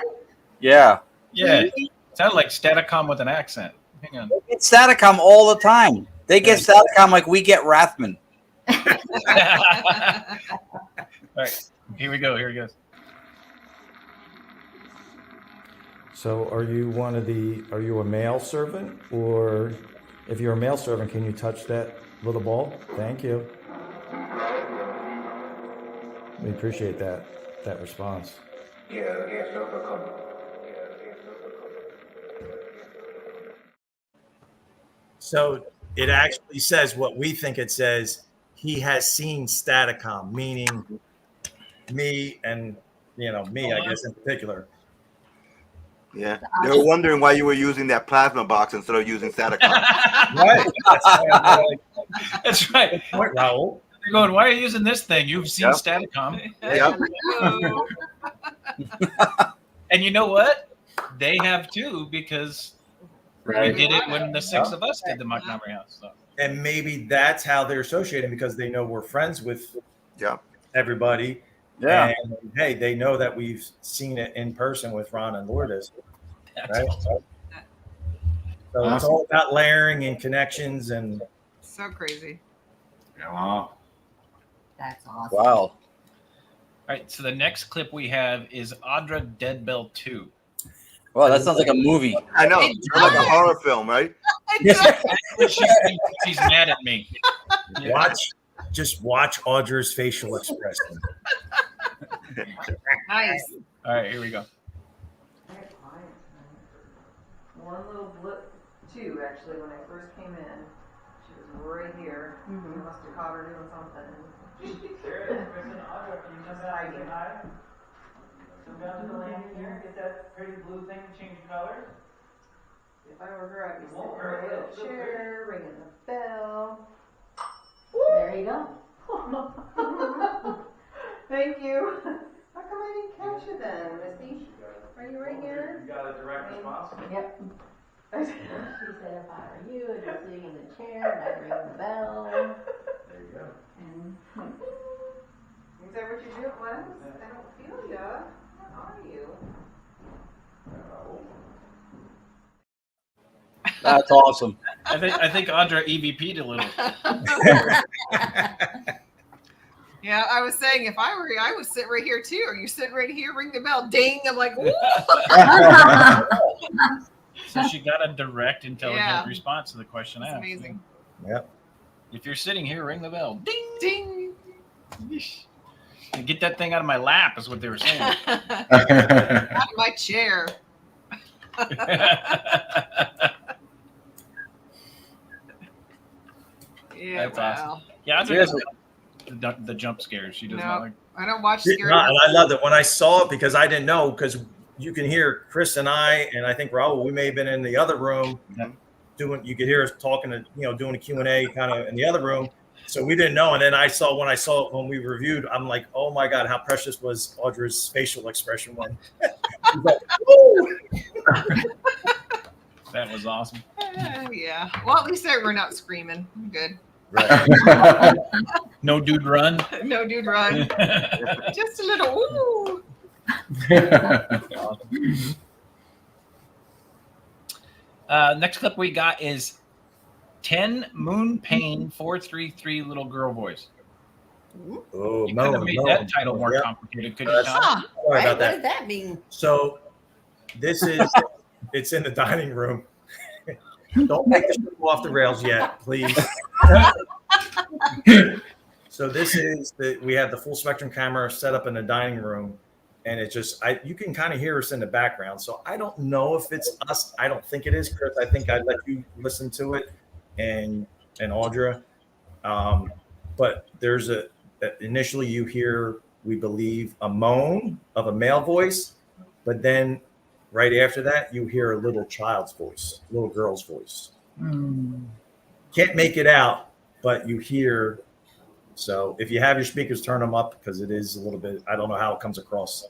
D: Yeah.
B: Yeah. It sounded like Staticom with an accent. Hang on.
D: They get Staticom all the time. They get Staticom like we get Rathman.
B: All right. Here we go. Here he goes.
K: So are you a male servant? Or if you're a male servant, can you touch that little ball? Thank you. We appreciate that response.
G: So it actually says what we think it says. He has seen Staticom, meaning me and, me, I guess, in particular.
H: Yeah. They were wondering why you were using that plasma box instead of using Satacom.
G: Right.
B: That's right.
G: Good point, Raul.
B: They're going, why are you using this thing? You've seen Staticom.
H: Yep.
B: And you know what? They have too, because we did it when the 6 of us did the Montgomery House. So.
G: And maybe that's how they're associating, because they know we're friends with everybody.
D: Yeah.
G: And hey, they know that we've seen it in person with Ron and Lourdes. Right?
B: Awesome.
G: So it's all about layering and connections and
C: So crazy.
F: Wow.
E: That's awesome.
D: Wow.
B: All right, so the next clip we have is Audra Deadbell 2.
D: Wow, that sounds like a movie.
H: I know. It's like a horror film, right?
B: She's mad at me.
G: just watch Audra's facial expression.
C: Nice.
B: All right, here we go.
I: One little blip, two actually, when I first came in. She was right here. I must have caught her doing something. There it is, Chris and Audra. Can you just hiding? Come down to the landing here, get that pretty blue thing to change colors. If I were her, I'd be sitting in my little chair, ringing the bell.
L: There you go.
I: Thank you. How come I didn't catch you then, Misty? Are you right here?
G: You got a direct response?
L: Yep. She said if I were you, I'd be sitting in the chair and I'd ring the bell.
G: There you go.
L: And
I: Is that what you do? What? I don't feel ya. Where are you?
D: That's awesome.
B: I think Audra EVP'd a little.
C: Yeah, I was saying if I were you, I would sit right here too. Are you sitting right here? Ring the bell. Ding. I'm like, woo.
B: So she got a direct, intelligent response to the question
C: That's
B: asked.
C: amazing.
G: Yep.
B: If you're sitting here, ring the bell. Ding.
C: Ding.
B: And get that thing out of my lap is what they were saying.
C: Out of my chair. Yeah,
B: That's
C: wow.
B: awesome. Yeah, Audra the jump scares. She does not like.
C: I don't watch
G: No,
C: scary.
G: and I loved it when I saw it, because I didn't know, because you can hear Chris and I think Raul, we may have been in the other room doing, you could hear us talking to, doing a Q&A kind of in the other room. So we didn't know. And then when we reviewed, I'm like, oh my God, how precious was Audra's facial expression when she's like, "Woo!"
B: That was awesome.
C: Yeah. Well, at least we're not screaming. I'm good.
G: Right.
B: No dude run.
C: No dude run. Just a little ooh.
B: Next clip we got is 10 Moon Pain 433 Little Girl Voice.
G: Oh,
B: You could have made that title more complicated, could you, Todd?
L: Huh,
G: Sorry
L: right?
G: about
L: What
G: that.
L: does that mean?
G: So this is, it's in the dining room. Don't make the show off the rails yet, please. So this is we have the full spectrum camera set up in the dining room, and it just you can kind of hear us in the background. So I don't know if it's us. I don't think it is, Chris. I think I'd let you listen to it, and Audra. But there's initially you hear, we believe, a moan of a male voice, but then right after that you hear a little child's voice, little girl's voice. Can't make it out, but you hear. So if you have your speakers, turn them up, because it is a little bit, I don't know how it comes across.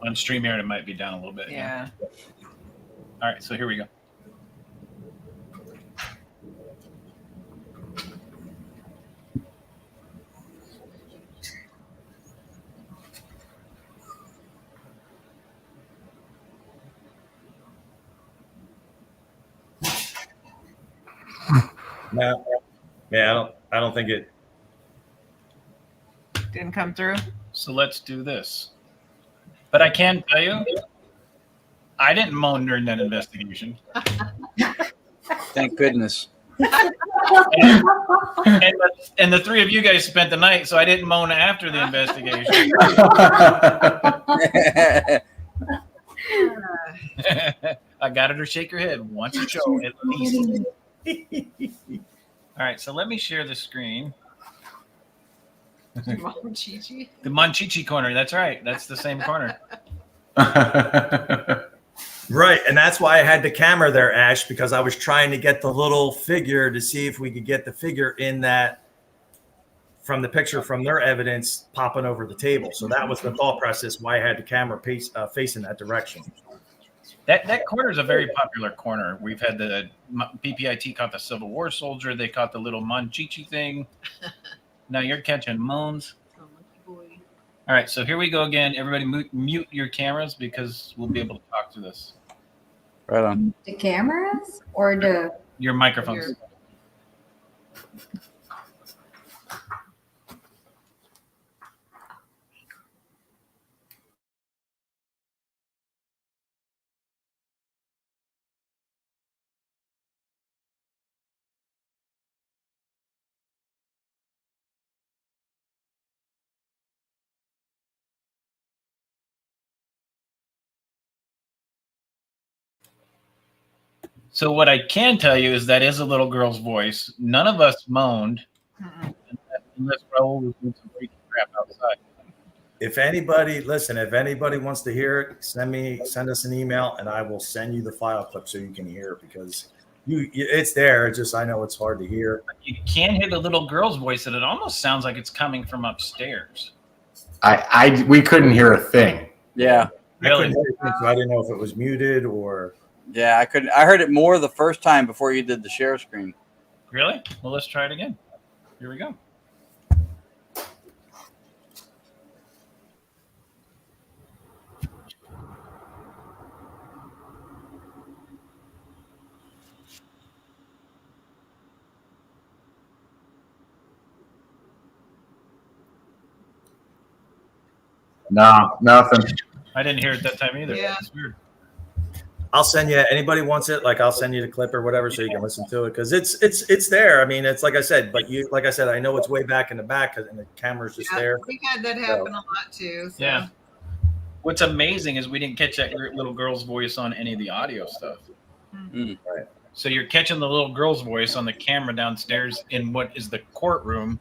B: On StreamYard, it might be down a little bit.
C: Yeah.
B: All right, so here we go.
G: No, yeah, I don't think it.
C: Didn't come through.
B: So let's do this. But I can tell you, I didn't moan during that investigation.
D: Thank goodness.
B: and the three of you guys spent the night, so I didn't moan after the investigation. I got her to shake her head once a show at least. All right, so let me share the screen.
C: The Monchichi.
B: The Monchichi corner. That's right. That's the same corner.
G: Right, and that's why I had the camera there, Ash, because I was trying to get the little figure to see if we could get the figure in that from the picture from their evidence popping over the table. So that was the thought process why I had the camera facing that direction.
B: That corner is a very popular corner. We've had the BPIT caught the Civil War soldier. They caught the little Monchichi thing. Now you're catching moans. All right, so here we go again. Everybody mute your cameras because we'll be able to talk through this.
D: Right on.
E: The cameras or
B: your microphones? So what I can tell you is that is a little girl's voice. None of us moaned unless Raul was doing some freaky crap outside.
G: If anybody wants to hear it, send us an email and I will send you the file clip so you can hear it because it's there. It's just I know it's hard to hear.
B: You can hear the little girl's voice and it almost sounds like it's coming from upstairs.
F: We couldn't hear a thing.
D: Yeah.
B: Really?
G: So I didn't know if it was muted or.
D: Yeah, I heard it more the first time before you did the share screen.
B: Really? Well, let's try it again. Here we go.
F: No, nothing.
B: I didn't hear it that time either.
C: Yeah.
B: It's weird.
G: I'll send you. Anybody wants it? Like I'll send you the clip or whatever, so you can listen to it because it's there. I mean, it's like I said, but I know it's way back in the back and the camera's just there.
C: We've had that happen a lot too. So.
B: Yeah. What's amazing is we didn't catch that little girl's voice on any of the audio stuff.
D: Mm.
G: Right.
B: So you're catching the little girl's voice on the camera downstairs in what is the courtroom,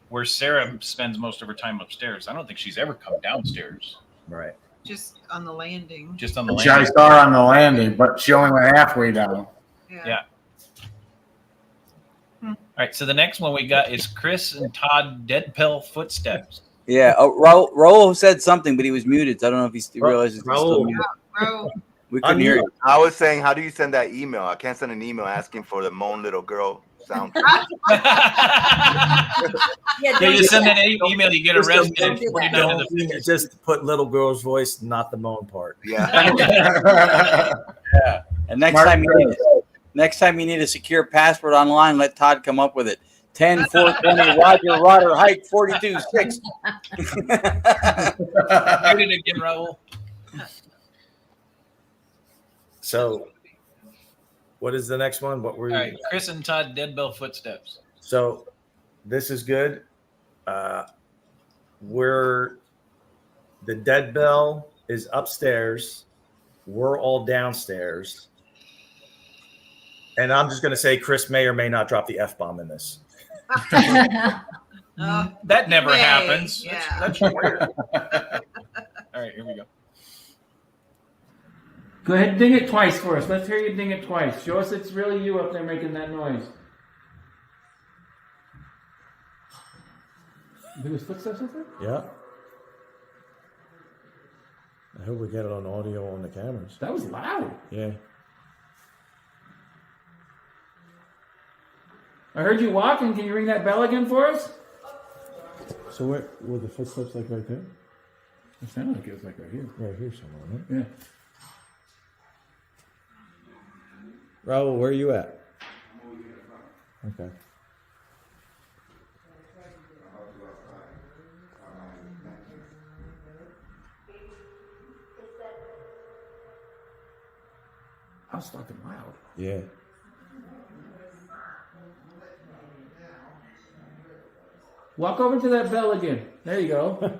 B: where Sarah spends most of her time upstairs. I don't think she's ever come downstairs.
G: Right.
C: Just on the landing.
B: Just on the
F: I
B: landing.
F: saw her on the landing, but she only went halfway down.
B: Yeah. All right. So the next one we got is Chris and Todd Deadpell Footsteps.
D: Yeah. Raul said something, but he was muted. So I don't know if he realizes he's still muted. We couldn't hear you.
H: I was saying, how do you send that email? I can't send an email asking for the moan little girl sound.
B: You send an email, you get arrested. And you're done in the figure.
G: Just put little girl's voice, not the moan part.
H: Yeah.
D: Yeah. And next time you need a secure password online, let Todd come up with it. 10 420 Roger Hike 42 6.
B: Read it again, Raul.
G: So, what is the next one? What were you?
B: All right, Chris and Todd Deadpell Footsteps.
G: So, this is good. We're the dead bell is upstairs. We're all downstairs. And I'm just going to say Chris may or may not drop the F-bomb in this.
B: That never happens.
C: Yeah.
B: That's weird. All right, here we go.
M: Go ahead and ding it twice for us. Let's hear you ding it twice. Show us it's really you up there making that noise. There was footsteps up there?
K: Yeah. I hope we get it on audio on the cameras.
M: That was loud.
K: Yeah.
M: I heard you walking. Can you ring that bell again for us?
K: So where were the footsteps like right there?
M: It sounded like it was like right here.
K: Right here somewhere, right?
M: Yeah.
K: Raul, where are you at? Okay.
M: I was talking loud.
K: Yeah.
M: Walk over to that bell again. There you go.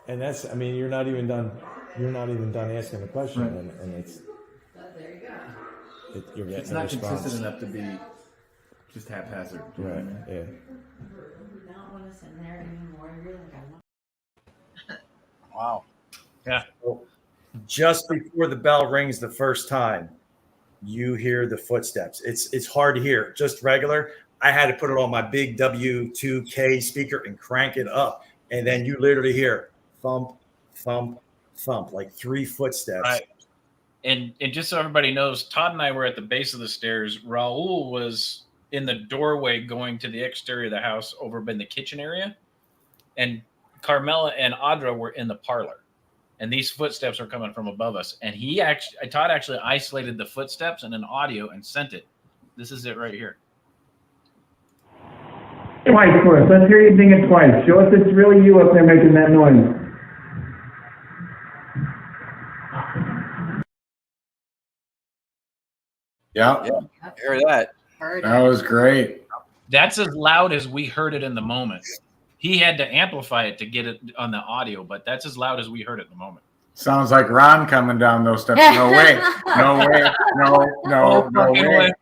K: And that's, I mean, you're not even done asking the question,
M: Right.
K: and it's.
C: There you go.
K: You're getting
M: It's
K: a
M: not
K: response.
M: consistent enough to be just haphazard.
K: Right. Yeah.
L: You don't want us in there anymore. You're like, I want.
D: Wow.
B: Yeah.
G: Just before the bell rings the first time, you hear the footsteps. It's hard to hear. Just regular. I had to put it on my big W2K speaker and crank it up, and then you literally hear thump, thump, thump, like 3 footsteps.
B: Right. And just so everybody knows, Todd and I were at the base of the stairs. Raul was in the doorway going to the exterior of the house over in the kitchen area. And Carmella and Audra were in the parlor. And these footsteps are coming from above us. And Todd actually isolated the footsteps and an audio and sent it. This is it right here.
M: Twice for us. Let's hear you ding it twice. Show us it's really you up there making that noise.
F: Yeah.
D: Yeah. Hear that?
F: That was great.
B: That's as loud as we heard it in the moment. He had to amplify it to get it on the audio, but that's as loud as we heard it in the moment.
F: Sounds like Ron coming down those steps. No way. No way. No way.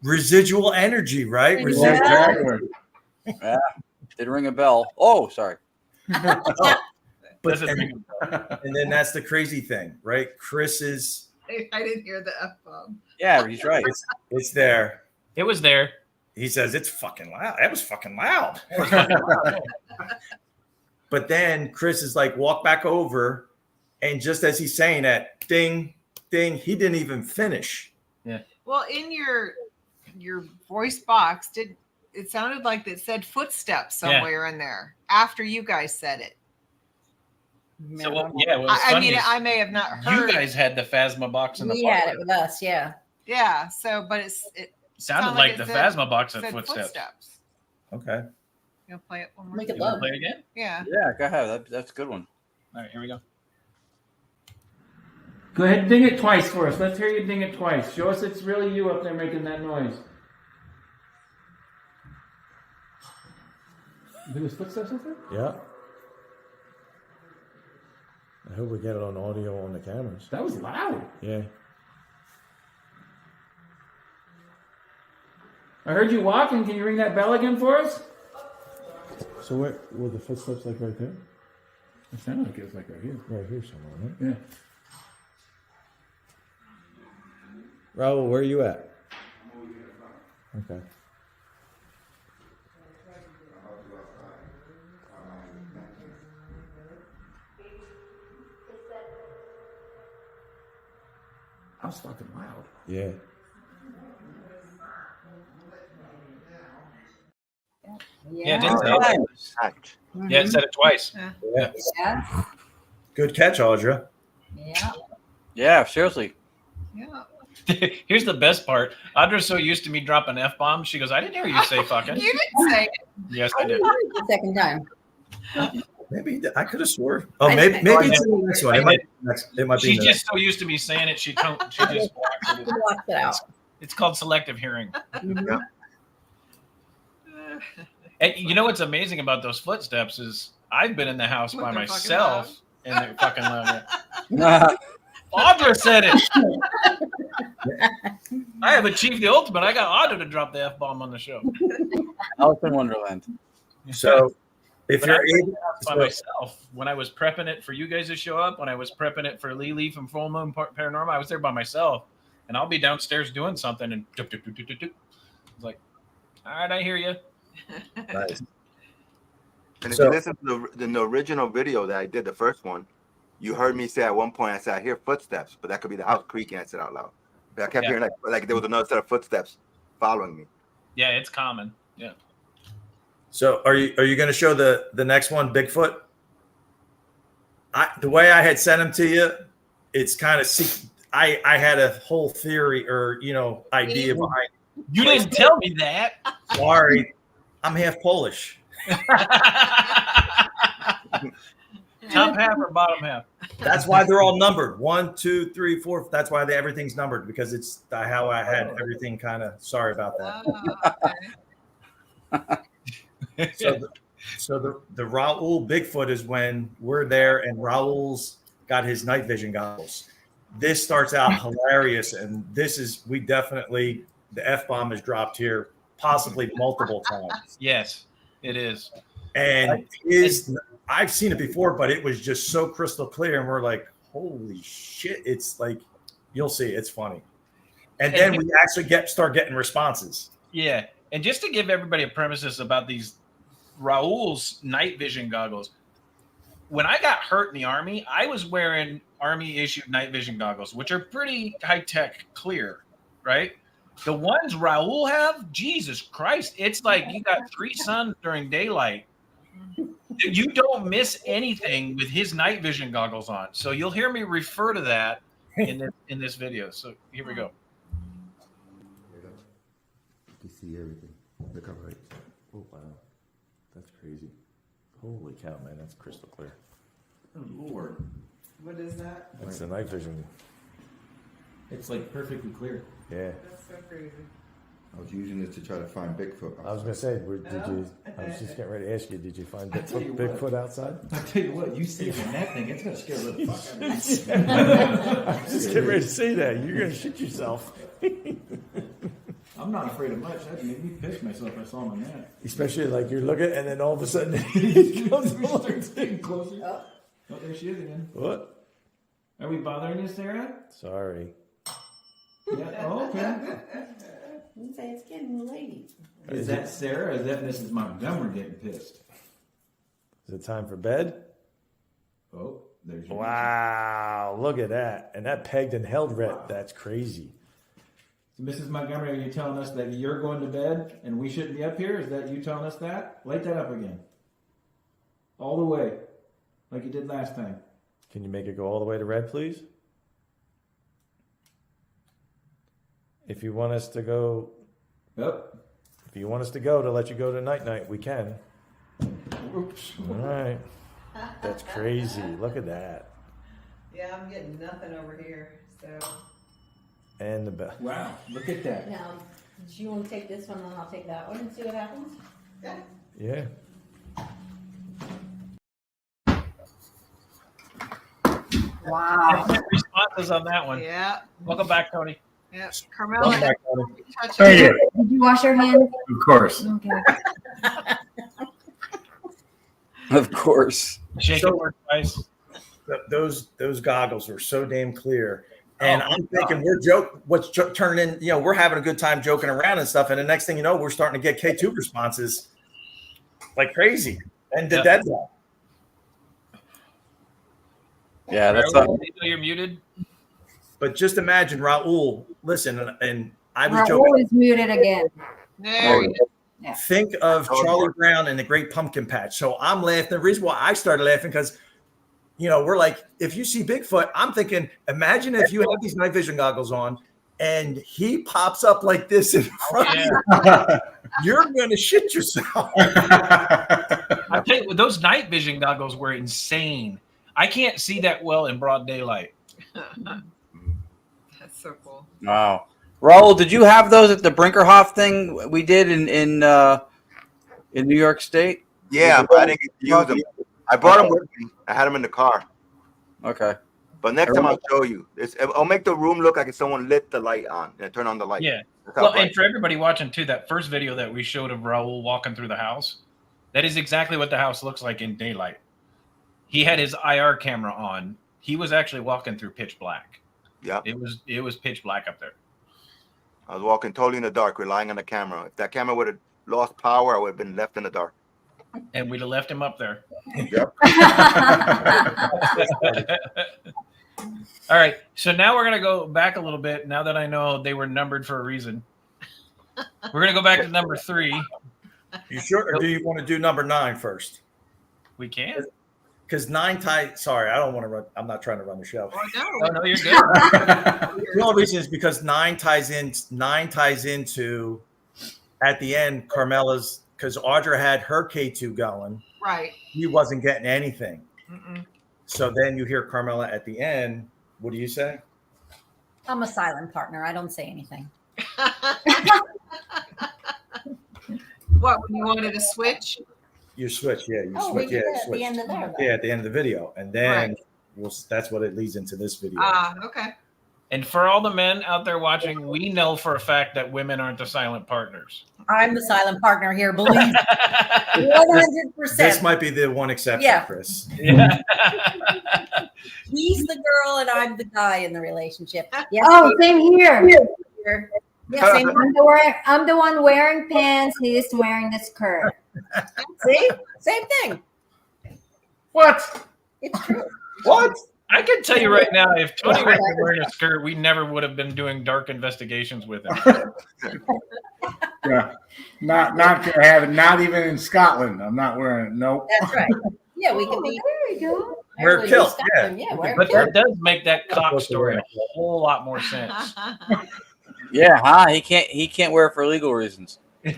G: Residual energy, right?
F: Yeah,
G: Residual.
F: exactly.
D: Yeah. Didn't ring a bell. Oh, sorry.
G: But and then that's the crazy thing, right? Chris is.
C: I didn't hear the F-bomb.
D: Yeah, he's right.
G: It's there.
B: It was there.
G: He says it's fucking loud. That was fucking loud. But then Chris is like, walk back over, and just as he's saying that, ding, ding, he didn't even finish.
B: Yeah.
C: Well, in your voice box, it sounded like it said footsteps somewhere in there after you guys said it.
B: So what was
C: I
B: funny
C: mean,
B: is
C: I may have not heard.
B: you guys had the Phasma box in the
E: We had
B: parlor.
E: it with us, yeah.
C: Yeah. So, but it
B: Sounded like the
C: it said-
B: Phasma box had
C: said
B: footsteps.
G: Okay.
C: You'll play it one more
E: Make it
C: time.
E: loud.
B: Play it again?
C: Yeah.
D: Yeah, go ahead. That's a good one.
B: All right, here we go.
M: Go ahead and ding it twice for us. Let's hear you ding it twice. Show us it's really you up there making that noise. There was footsteps up there?
K: Yeah. I hope we get it on audio on the cameras.
M: That was loud.
K: Yeah.
M: I heard you walking. Can you ring that bell again for us?
K: So where were the footsteps like right there?
M: It sounded like it was like right here.
K: Right here somewhere, right?
M: Yeah.
K: Raul, where are you at? Okay.
M: That was fucking loud.
K: Yeah.
B: Yeah, it did say it. Yeah, it said it twice.
G: Yeah.
E: Yeah.
G: Good catch, Audra.
E: Yeah.
D: Yeah, seriously.
C: Yeah.
B: Here's the best part. Audra's so used to me dropping F-bombs, she goes, I didn't hear you say fucking.
C: You didn't say it.
B: Yes, I did.
E: The second time.
G: Maybe I could have swore. Oh, maybe it's in the next one. It might be next. It might be.
B: She's
G: in the
B: just so used to me saying it, she just
E: Blocked it out.
B: it's called selective hearing.
H: Yeah.
B: And you know what's amazing about those footsteps is I've been in the house by
C: When they're fucking
B: myself and they're fucking loud. Audra said it. I have achieved the ultimate. I got Audra to drop the F-bomb on the show.
D: Alice in Wonderland.
G: So if
B: But
G: you're
B: I was in
G: able,
B: the house by myself when I was prepping it for you guys to show up, when I was prepping it for Lily from Full Moon Paranormal, I was there by myself, and I'll be downstairs doing something, and it's like, all right, I hear you.
G: nice.
H: And if
G: So-
H: you listen to the original video that I did, the first one, you heard me say at one point, I said, I hear footsteps, but that could be the house creaking. I said out loud. But I kept hearing like there was another set of footsteps following me.
B: Yeah, it's common. Yeah.
G: So are you going to show the next one, Bigfoot? The way I had sent him to you, it's kind of I had a whole theory or idea behind.
B: You didn't tell me that.
G: Sorry, I'm half Polish.
B: Top half or bottom half?
G: That's why they're all numbered. 1, 2, 3, 4. That's why everything's numbered because it's how I had everything kind of. Sorry about that. So the Raul Bigfoot is when we're there and Raul's got his night vision goggles. This starts out hilarious, and we definitely, the F-bomb is dropped here possibly multiple times.
B: Yes, it is.
G: And I've seen it before, but it was just so crystal clear, and we're like, holy shit. It's like, you'll see, it's funny. And then we actually start getting responses.
B: Yeah. And just to give everybody a premises about these Raul's night vision goggles, when I got hurt in the Army, I was wearing Army issued night vision goggles, which are pretty high tech clear, right? The ones Raul have, Jesus Christ, it's like you got 3 suns during daylight. You don't miss anything with his night vision goggles on. So you'll hear me refer to that in this video. So here we go.
J: You can see everything. Look how right.
K: Oh, wow. That's crazy. Holy cow, man. That's crystal clear.
M: Oh, Lord.
C: What is that?
K: That's the night vision.
M: It's like perfectly clear.
K: Yeah.
C: That's so crazy.
J: I was using this to try to find Bigfoot.
K: I was gonna say, I was just getting ready to ask you, did you find Bigfoot outside?
M: I tell you what, you see from that thing, it's gonna scare the fuck out of me.
K: I was just getting ready to say that. You're gonna shit yourself.
M: I'm not afraid of much. That'd make me piss myself if I saw him on that.
K: Especially like you're looking, and then all of a sudden he comes along.
M: Getting closer. Oh, there she is again.
K: What?
M: Are we bothering you, Sarah?
K: Sorry.
M: Yeah. Oh, okay.
L: You say it's getting the lady.
M: Is that Sarah? Or is that Mrs. Montgomery getting pissed?
K: Is it time for bed?
M: Oh, there's your
K: Wow, look at that. And that pegged and held red. That's crazy.
M: So, Mrs. Montgomery, are you telling us that you're going to bed and we shouldn't be up here? Is that you telling us that? Light that up again. All the way. Like you did last time.
K: Can you make it go all the way to red, please? If you want us to go,
M: Yep.
K: if you want us to go to let you go to night, we can.
M: Oops.
K: All right. That's crazy. Look at that.
C: Yeah, I'm getting nothing over here. So.
K: And the bell.
M: Wow, look at that.
L: Now, do you want to take this one and I'll take that one and see what happens?
K: Yeah.
E: Wow.
B: Responses on that one.
C: Yeah.
B: Welcome back, Tony.
C: Yeah. Carmella.
K: Thank you.
E: Did you wash your hands?
K: Of course.
E: Okay.
D: Of course.
B: Shake it for twice.
G: Those goggles were so damn clear. And I'm thinking turning in, we're having a good time joking around and stuff. And the next thing you know, we're starting to get K2 responses like crazy. And the dead zone.
D: Yeah, that's
B: You're muted.
G: But just imagine, Raul, listen, and I was
E: Raul
G: joking.
E: is muted again.
C: There you go.
E: Yeah.
G: Think of Charlie Brown and the Great Pumpkin Patch. So I'm laughing. The reason why I started laughing because, we're like, if you see Bigfoot, I'm thinking, imagine if you have these night vision goggles on and he pops up like this in front of you. You're going to shit yourself.
B: I tell you, those night vision goggles were insane. I can't see that well in broad daylight.
C: That's so cool.
D: Wow. Raul, did you have those at the Brinkerhoff thing we did in New York State?
H: Yeah, but I didn't get to use them. I brought them with me. I had them in the car.
D: Okay.
H: But next time I'll show you. I'll make the room look like if someone lit the light on and turn on the light.
B: Yeah. Well, and for everybody watching too, that first video that we showed of Raul walking through the house, that is exactly what the house looks like in daylight. He had his IR camera on. He was actually walking through pitch black.
H: Yeah.
B: It was pitch black up there.
H: I was walking totally in the dark, relying on the camera. If that camera would have lost power, I would have been left in the dark.
B: And we'd have left him up there.
H: Yep.
B: All right. So now we're going to go back a little bit. Now that I know they were numbered for a reason, we're going to go back to number 3.
G: You sure? Or do you want to do number 9 first?
B: We can.
G: Because 9 ties. Sorry, I don't want to run. I'm not trying to run the show.
B: Oh, no, you're good.
G: The only reason is because 9 ties into at the end Carmella's, because Audra had her K2 going.
C: Right.
G: He wasn't getting anything.
C: Mm-mm.
G: So then you hear Carmella at the end. What do you say?
E: I'm a silent partner. I don't say anything.
C: What, when you wanted to switch?
G: You switch, yeah. You
L: Oh,
G: switch,
L: we
G: yeah.
L: did that at
G: Switch.
L: the end of there. though.
G: Yeah, at the end of the video, and then
C: Right.
G: that's what it leads into this video.
C: Okay.
B: And for all the men out there watching, we know for a fact that women aren't the silent partners.
N: I'm the silent partner here, believe me. 100%.
G: This might be the one exception,
N: Yeah.
G: Chris.
B: Yeah.
N: He's the girl and I'm the guy in the relationship. Yes,
E: Oh, same here.
N: Yeah, same.
E: I'm the one wearing pants. He is wearing the skirt.
N: See? Same thing.
F: What?
N: It's true.
F: What?
B: I can tell you right now, if Tony was wearing a skirt, we never would have been doing dark investigations with him.
F: Yeah. Not gonna have it. Not even in Scotland. I'm not wearing it. Nope.
N: That's right. Yeah, we can be.
E: There you go.
G: Wear a kilt,
N: Yeah, wear a
B: But
N: kilt.
B: that does make that cock story a whole lot more sense.
D: Yeah, huh? He can't wear it for legal reasons.
B: All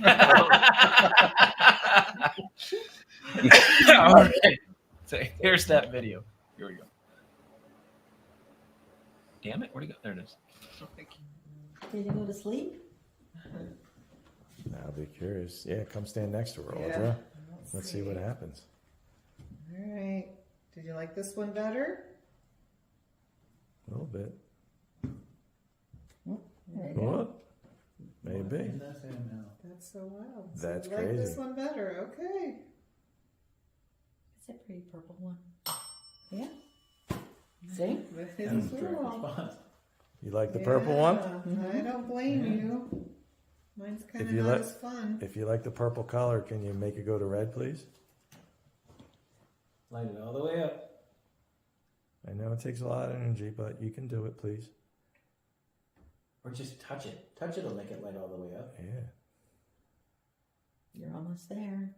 B: right. So here's that video. Here we go. Damn it, where'd it go? There it is.
N: Did you go to sleep?
K: I'll be curious. Yeah, come stand next to her,
C: Yeah.
K: Audra. Let's see what happens.
C: All right. Did you like this one better?
K: A little bit.
N: There you go.
K: What? Maybe.
C: That's so wild.
K: That's
C: you like this
K: crazy.
C: one better? Okay.
N: It's a pretty purple one. Yeah. See?
C: That is cool.
K: You like the purple one?
C: I don't blame you. Mine's kind
K: If
C: of
K: you
C: not
K: like,
C: as fun.
K: if you like the purple color, can you make it go to red, please?
M: Light it all the way up.
K: I know it takes a lot of energy, but you can do it, please.
M: Or just touch it. Touch it will make it light all the way up.
K: Yeah.
N: You're almost there.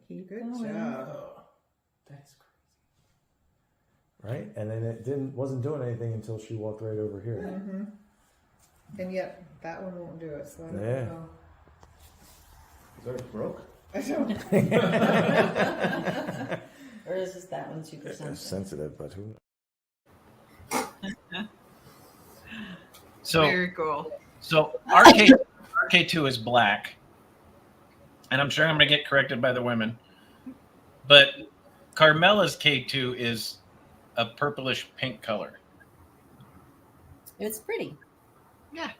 N: Keep
C: Good
N: going.
C: job.
M: Oh, that's crazy.
K: Right? And then it wasn't doing anything until she walked right over here.
C: And yet that one won't do it. So I don't
K: Yeah.
C: know.
M: Is ours broke?
C: I don't.
N: Or is this that one super
K: It's
N: sensitive?
K: sensitive, but who?
B: So
C: Very cool.
B: So RK2 is black, and I'm sure I'm going to get corrected by the women, but Carmella's K2 is a purplish pink color.
N: It's pretty.
C: Yeah.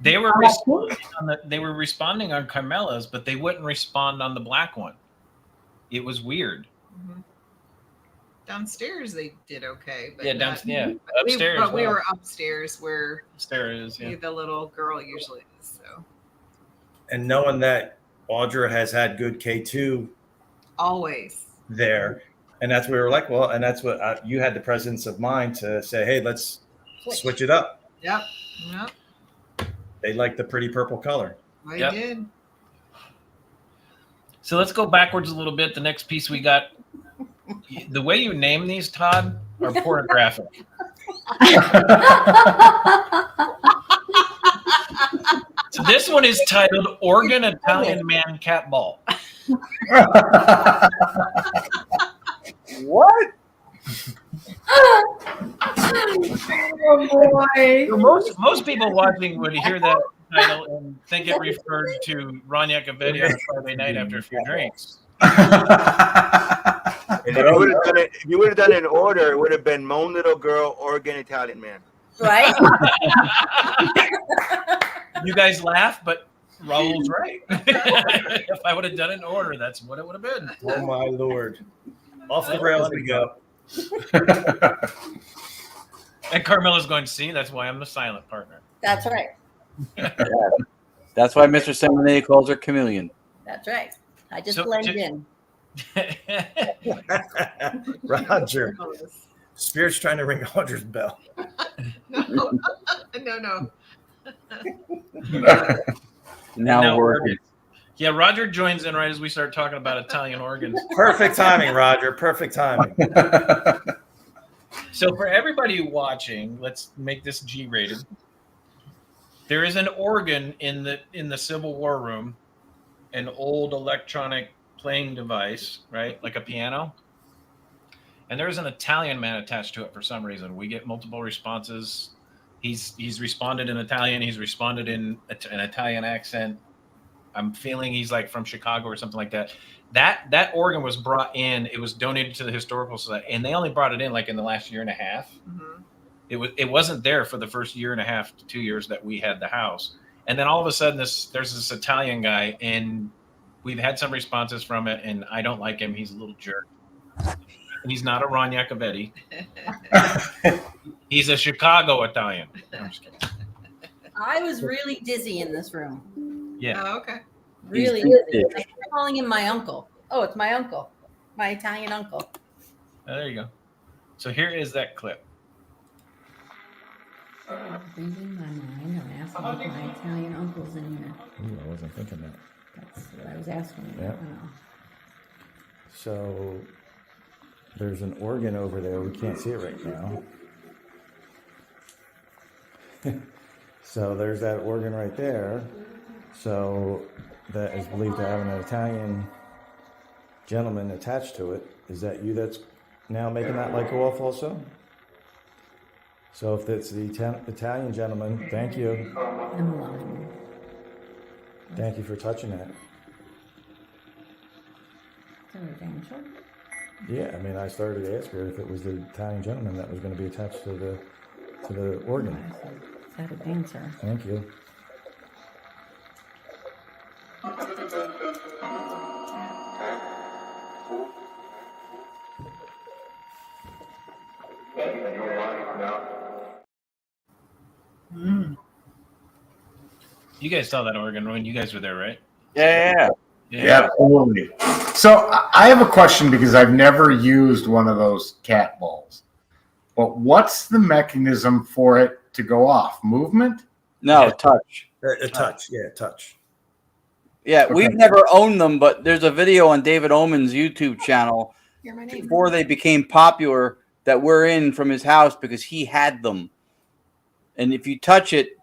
B: They were responding on Carmella's, but they wouldn't respond on the black one. It was weird.
C: Downstairs they did okay, but
B: Yeah, upstairs.
C: We were upstairs where
B: upstairs, yeah.
C: the little girl usually is. So
G: And knowing that Audra has had good K2
C: always
G: there, and that's what we were like, well, and that's what you had the presence of mind to say, hey, let's switch it up.
C: Yep.
G: They like the pretty purple color.
C: I
B: Yep.
C: did.
B: So let's go backwards a little bit. The next piece we got, the way you name these, Todd, are pornographic. So this one is titled Oregon Italian Man Cat Ball.
F: What?
E: Oh boy.
B: So most people watching would hear that title and think it referred to Ron Yacovetti on a Friday night after a few drinks.
H: And if you would have done it in order, it would have been Moan Little Girl, Oregon Italian Man.
N: Right?
B: You guys laugh, but Raul's right. If I would have done it in order, that's what it would have been.
G: Oh my Lord. Off the rails we go.
B: And Carmella's going, see, that's why I'm the silent partner.
N: That's right.
D: That's why Mr. Seminary calls her chameleon.
N: That's right. I just
B: So,
N: blend in.
G: Roger. Spirit's trying to ring Audra's bell.
C: No.
D: Now working.
B: Yeah, Roger joins in right as we start talking about Italian organs.
G: Perfect timing, Roger. Perfect timing.
B: So for everybody watching, let's make this G-rated. There is an organ in the Civil War room, an old electronic playing device, right? Like a piano. And there's an Italian man attached to it for some reason. We get multiple responses. He's responded in Italian. He's responded in an Italian accent. I'm feeling he's like from Chicago or something like that. That organ was brought in. It was donated to the Historical Society, and they only brought it in like in the last year and a half.
C: Mm-hmm.
B: It wasn't there for the first year and a half to 2 years that we had the house, and then all of a sudden there's this Italian guy, and we've had some responses from it, and I don't like him. He's a little jerk. He's not a Ron Iacovetti. He's a Chicago Italian. I'm just kidding.
N: I was really dizzy in this room.
B: Yeah.
C: Oh, okay.
N: Really dizzy. I kept calling him my uncle. Oh, it's my uncle, my Italian uncle.
B: Oh, there you go. So here is that clip.
N: Thinking my mind, I'm asking if my Italian uncle's in here.
K: Ooh, I wasn't thinking that.
N: That's what I was asking.
K: Yeah. So there's an organ over there. We can't see it right now. So there's that organ right there. So that is believed to have an Italian gentleman attached to it. Is that you that's now making that light go off also? So if it's the Italian gentleman, thank you.
N: I'm alone.
K: Thank you for touching that.
N: Angel?
K: Yeah, I mean, I started to ask her if it was the Italian gentleman that was going to be attached to the organ.
N: Is that a dancer?
K: Thank you.
B: You guys saw that organ when you guys were there, right?
D: Yeah.
F: Yeah, absolutely. So I have a question because I've never used one of those cat balls. But what's the mechanism for it to go off? Movement?
D: No, touch.
G: A touch. Yeah, touch.
D: Yeah,
F: Okay.
D: we've never owned them, but there's a video on David Oman's YouTube channel
C: Hear my name.
D: before they became popular that we're in from his house because he had them. And if you touch it,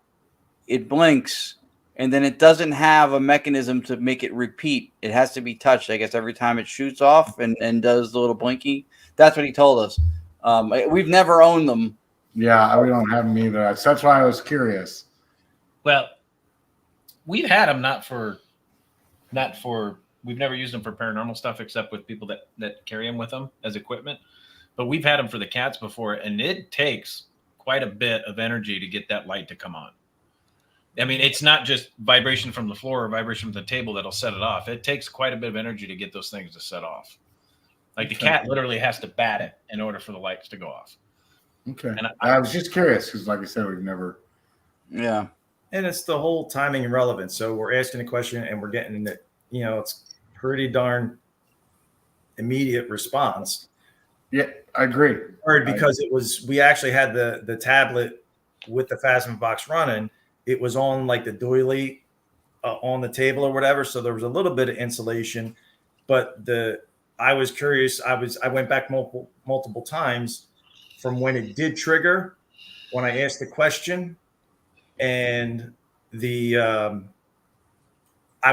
D: it blinks, and then it doesn't have a mechanism to make it repeat. It has to be touched, I guess, every time it shoots off and does the little blinky. That's what he told us. We've never owned them.
F: Yeah, we don't have them either. So that's why I was curious.
B: Well, we've had them we've never used them for paranormal stuff except with people that carry them with them as equipment. But we've had them for the cats before, and it takes quite a bit of energy to get that light to come on. I mean, it's not just vibration from the floor or vibration from the table that'll set it off. It takes quite a bit of energy to get those things to set off. Like the cat literally has to bat it in order for the lights to go off.
F: Okay.
B: And
F: I was just curious because, like I said, we've never.
D: Yeah.
G: And it's the whole timing and relevance. So we're asking a question and we're getting it, it's pretty darn immediate response.
F: Yeah, I agree.
G: Because we actually had the tablet with the Phasma box running. It was on like the doily on the table or whatever. So there was a little bit of insulation, but I was curious. I went back multiple times from when it did trigger, when I asked the question, and I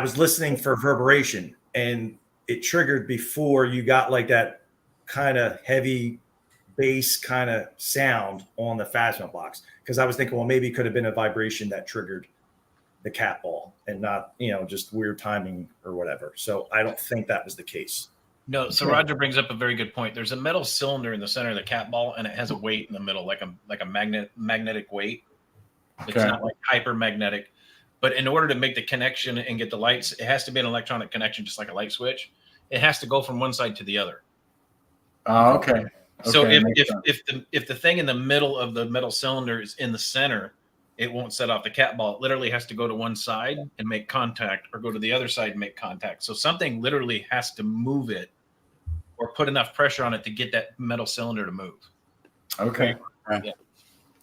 G: was listening for reverberation, and it triggered before you got like that kind of heavy bass kind of sound on the Phasma box. Because I was thinking, well, maybe it could have been a vibration that triggered the cat ball and not, just weird timing or whatever. So I don't think that was the case.
B: No, so Roger brings up a very good point. There's a metal cylinder in the center of the cat ball, and it has a weight in the middle, like a magnetic weight. It's not like hypermagnetic. But in order to make the connection and get the lights, it has to be an electronic connection, just like a light switch. It has to go from one side to the other.
F: Oh, okay.
B: So if the thing in the middle of the metal cylinder is in the center, it won't set off the cat ball. It literally has to go to one side and make contact, or go to the other side and make contact. So something literally has to move it or put enough pressure on it to get that metal cylinder to move.
F: Okay.
B: Yeah.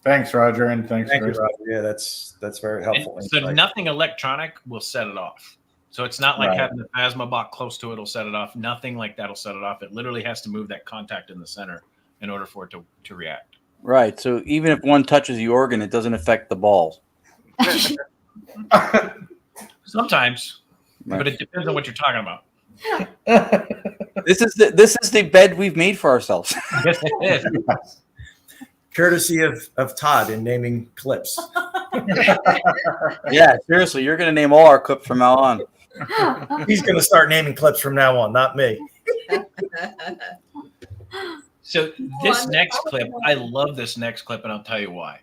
F: Thanks, Roger, and thanks, Chris.
G: Roger. Yeah, that's very helpful.
B: So nothing electronic will set it off. So it's not like having the Phasma box close to it will set it off. Nothing like that will set it off. It literally has to move that contact in the center in order for it to react.
D: Right. So even if one touches the organ, it doesn't affect the balls.
B: Sometimes, but it depends on what you're talking about.
D: This is the bed we've made for ourselves.
B: Yes, it is.
G: Courtesy of Todd in naming clips.
D: Yeah, seriously, you're going to name all our clips from now on.
G: He's going to start naming clips from now on, not me.
B: So this next clip, I love this next clip, and I'll tell you why.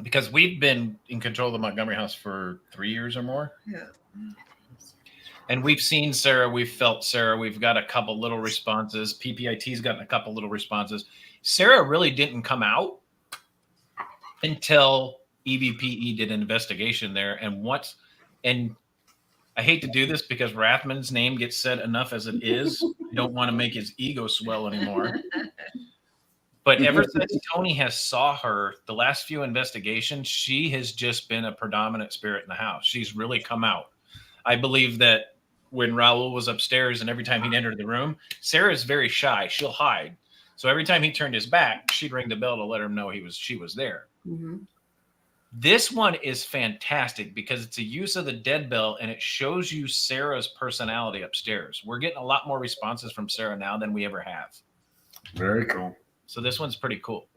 B: Because we've been in control of the Montgomery House for 3 years or more.
C: Yeah.
B: And we've seen Sarah, we've felt Sarah, we've got a couple little responses. PPIT's gotten a couple little responses. Sarah really didn't come out until EVPE did an investigation there. And I hate to do this because Rathman's name gets said enough as it is. I don't want to make his ego swell anymore. But ever since Tony has saw her, the last few investigations, she has just been a predominant spirit in the house. She's really come out. I believe that when Raul was upstairs and every time he'd enter the room, Sarah's very shy. She'll hide. So every time he turned his back, she'd ring the bell to let him know she was there.
N: Mm-hmm.
B: This one is fantastic because it's a use of the dead bell and it shows you Sarah's personality upstairs. We're getting a lot more responses from Sarah now than we ever have.
F: Very cool.
B: So this one's pretty cool.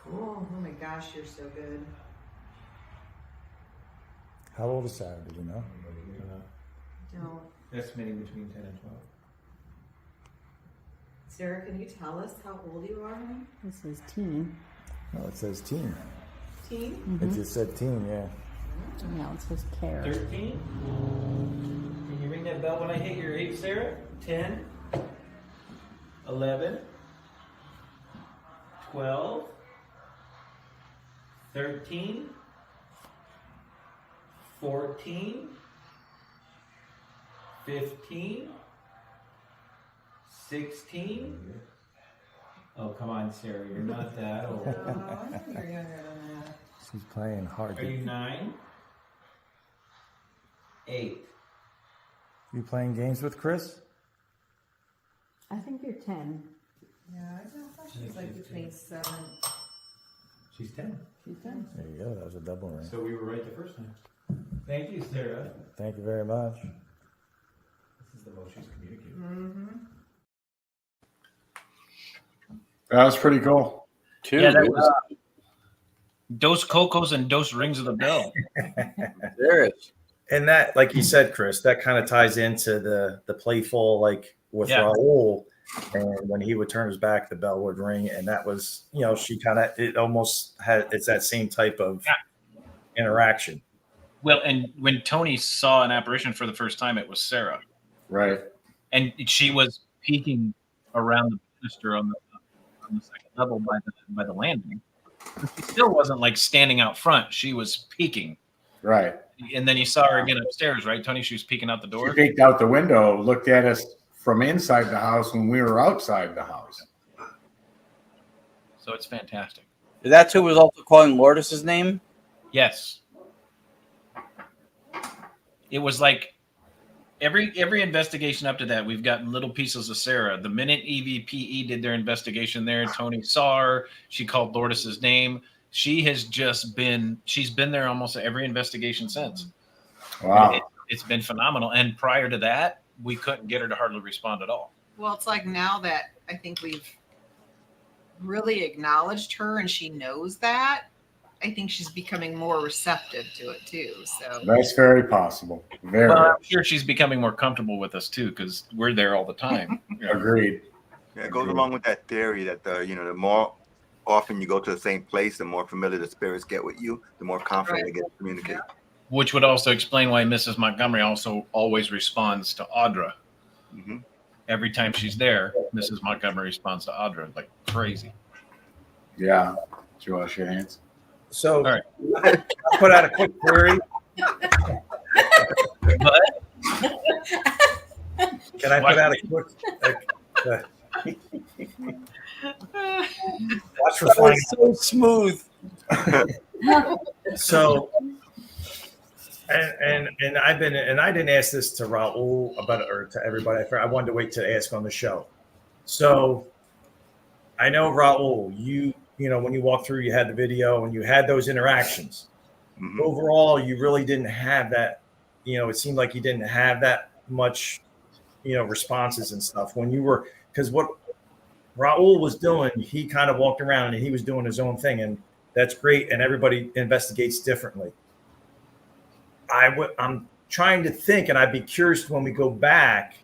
C: Cool. Oh my gosh, you're so good.
K: How old is Sarah? Do you know?
C: No.
M: Estimating between 10 and 12.
C: Sarah, can you tell us how old you are?
N: This is teen.
K: No, it says teen.
C: Teen?
K: It just said teen, yeah.
N: No, it says care.
M: 13? Can you ring that bell when I hit your age, Sarah? 10? 11? 12? 13? 14? 15? 16? Oh, come on, Sarah. You're not that old.
C: I think you're younger than that.
K: She's playing hard.
M: Are you 9? 8?
K: You playing games with Chris?
N: I think you're 10.
C: Yeah, I thought she was like between 7.
M: She's 10.
N: She's 10.
K: There you go. That was a double ring.
M: So we were right the first time. Thank you, Sarah.
K: Thank you very much.
M: This is the most she's communicated.
C: Mm-hmm.
F: That was pretty cool.
B: Yeah, that was Dos Cocos and Dos Rings of the Bell.
D: There is.
G: And that, like you said, Chris, that kind of ties into the playful, like with Raul. And when he would turn his back, the bell would ring. And that was, she it's that same type of interaction.
B: Well, and when Tony saw an apparition for the first time, it was Sarah.
F: Right.
B: And she was peeking around the banister on the second level by the landing. She still wasn't like standing out front. She was peeking.
F: Right.
B: And then you saw her again upstairs, right, Tony? She was peeking out the door.
F: She peeked out the window, looked at us from inside the house when we were outside the house.
B: So it's fantastic.
D: That's who was also calling Lourdes's name?
B: Yes. It was like every investigation up to that, we've gotten little pieces of Sarah. The minute EVPE did their investigation there, Tony saw her. She called Lourdes's name. She's been there almost every investigation since.
F: Wow.
B: It's been phenomenal. And prior to that, we couldn't get her to hardly respond at all.
C: Well, it's like now that I think we've really acknowledged her and she knows that, I think she's becoming more receptive to it too. So
F: That's very possible. Very.
B: Well, I'm sure she's becoming more comfortable with us too, because we're there all the time.
F: Agreed.
H: Yeah, it goes along with that theory that the more often you go to the same place, the more familiar the spirits get with you, the more confident they get to communicate.
B: Which would also explain why Mrs. Montgomery also always responds to Audra.
H: Mm-hmm.
B: Every time she's there, Mrs. Montgomery responds to Audra like crazy.
F: Yeah. Do you want to shake hands?
G: So,
B: All right.
G: I'll put out a quick theory.
B: But
G: Can I put out a quick? Watch for flying.
D: So smooth.
G: So, and I didn't ask this to Raul or to everybody. I wanted to wait to ask on the show. So, I know Raul, you when you walked through, you had the video and you had those interactions. Mm-hmm. Overall, you really didn't have that. It seemed like you didn't have that much, responses and stuff when you were, because what Raul was doing, he kind of walked around and he was doing his own thing, and that's great. And everybody investigates differently. I'm trying to think, and I'd be curious when we go back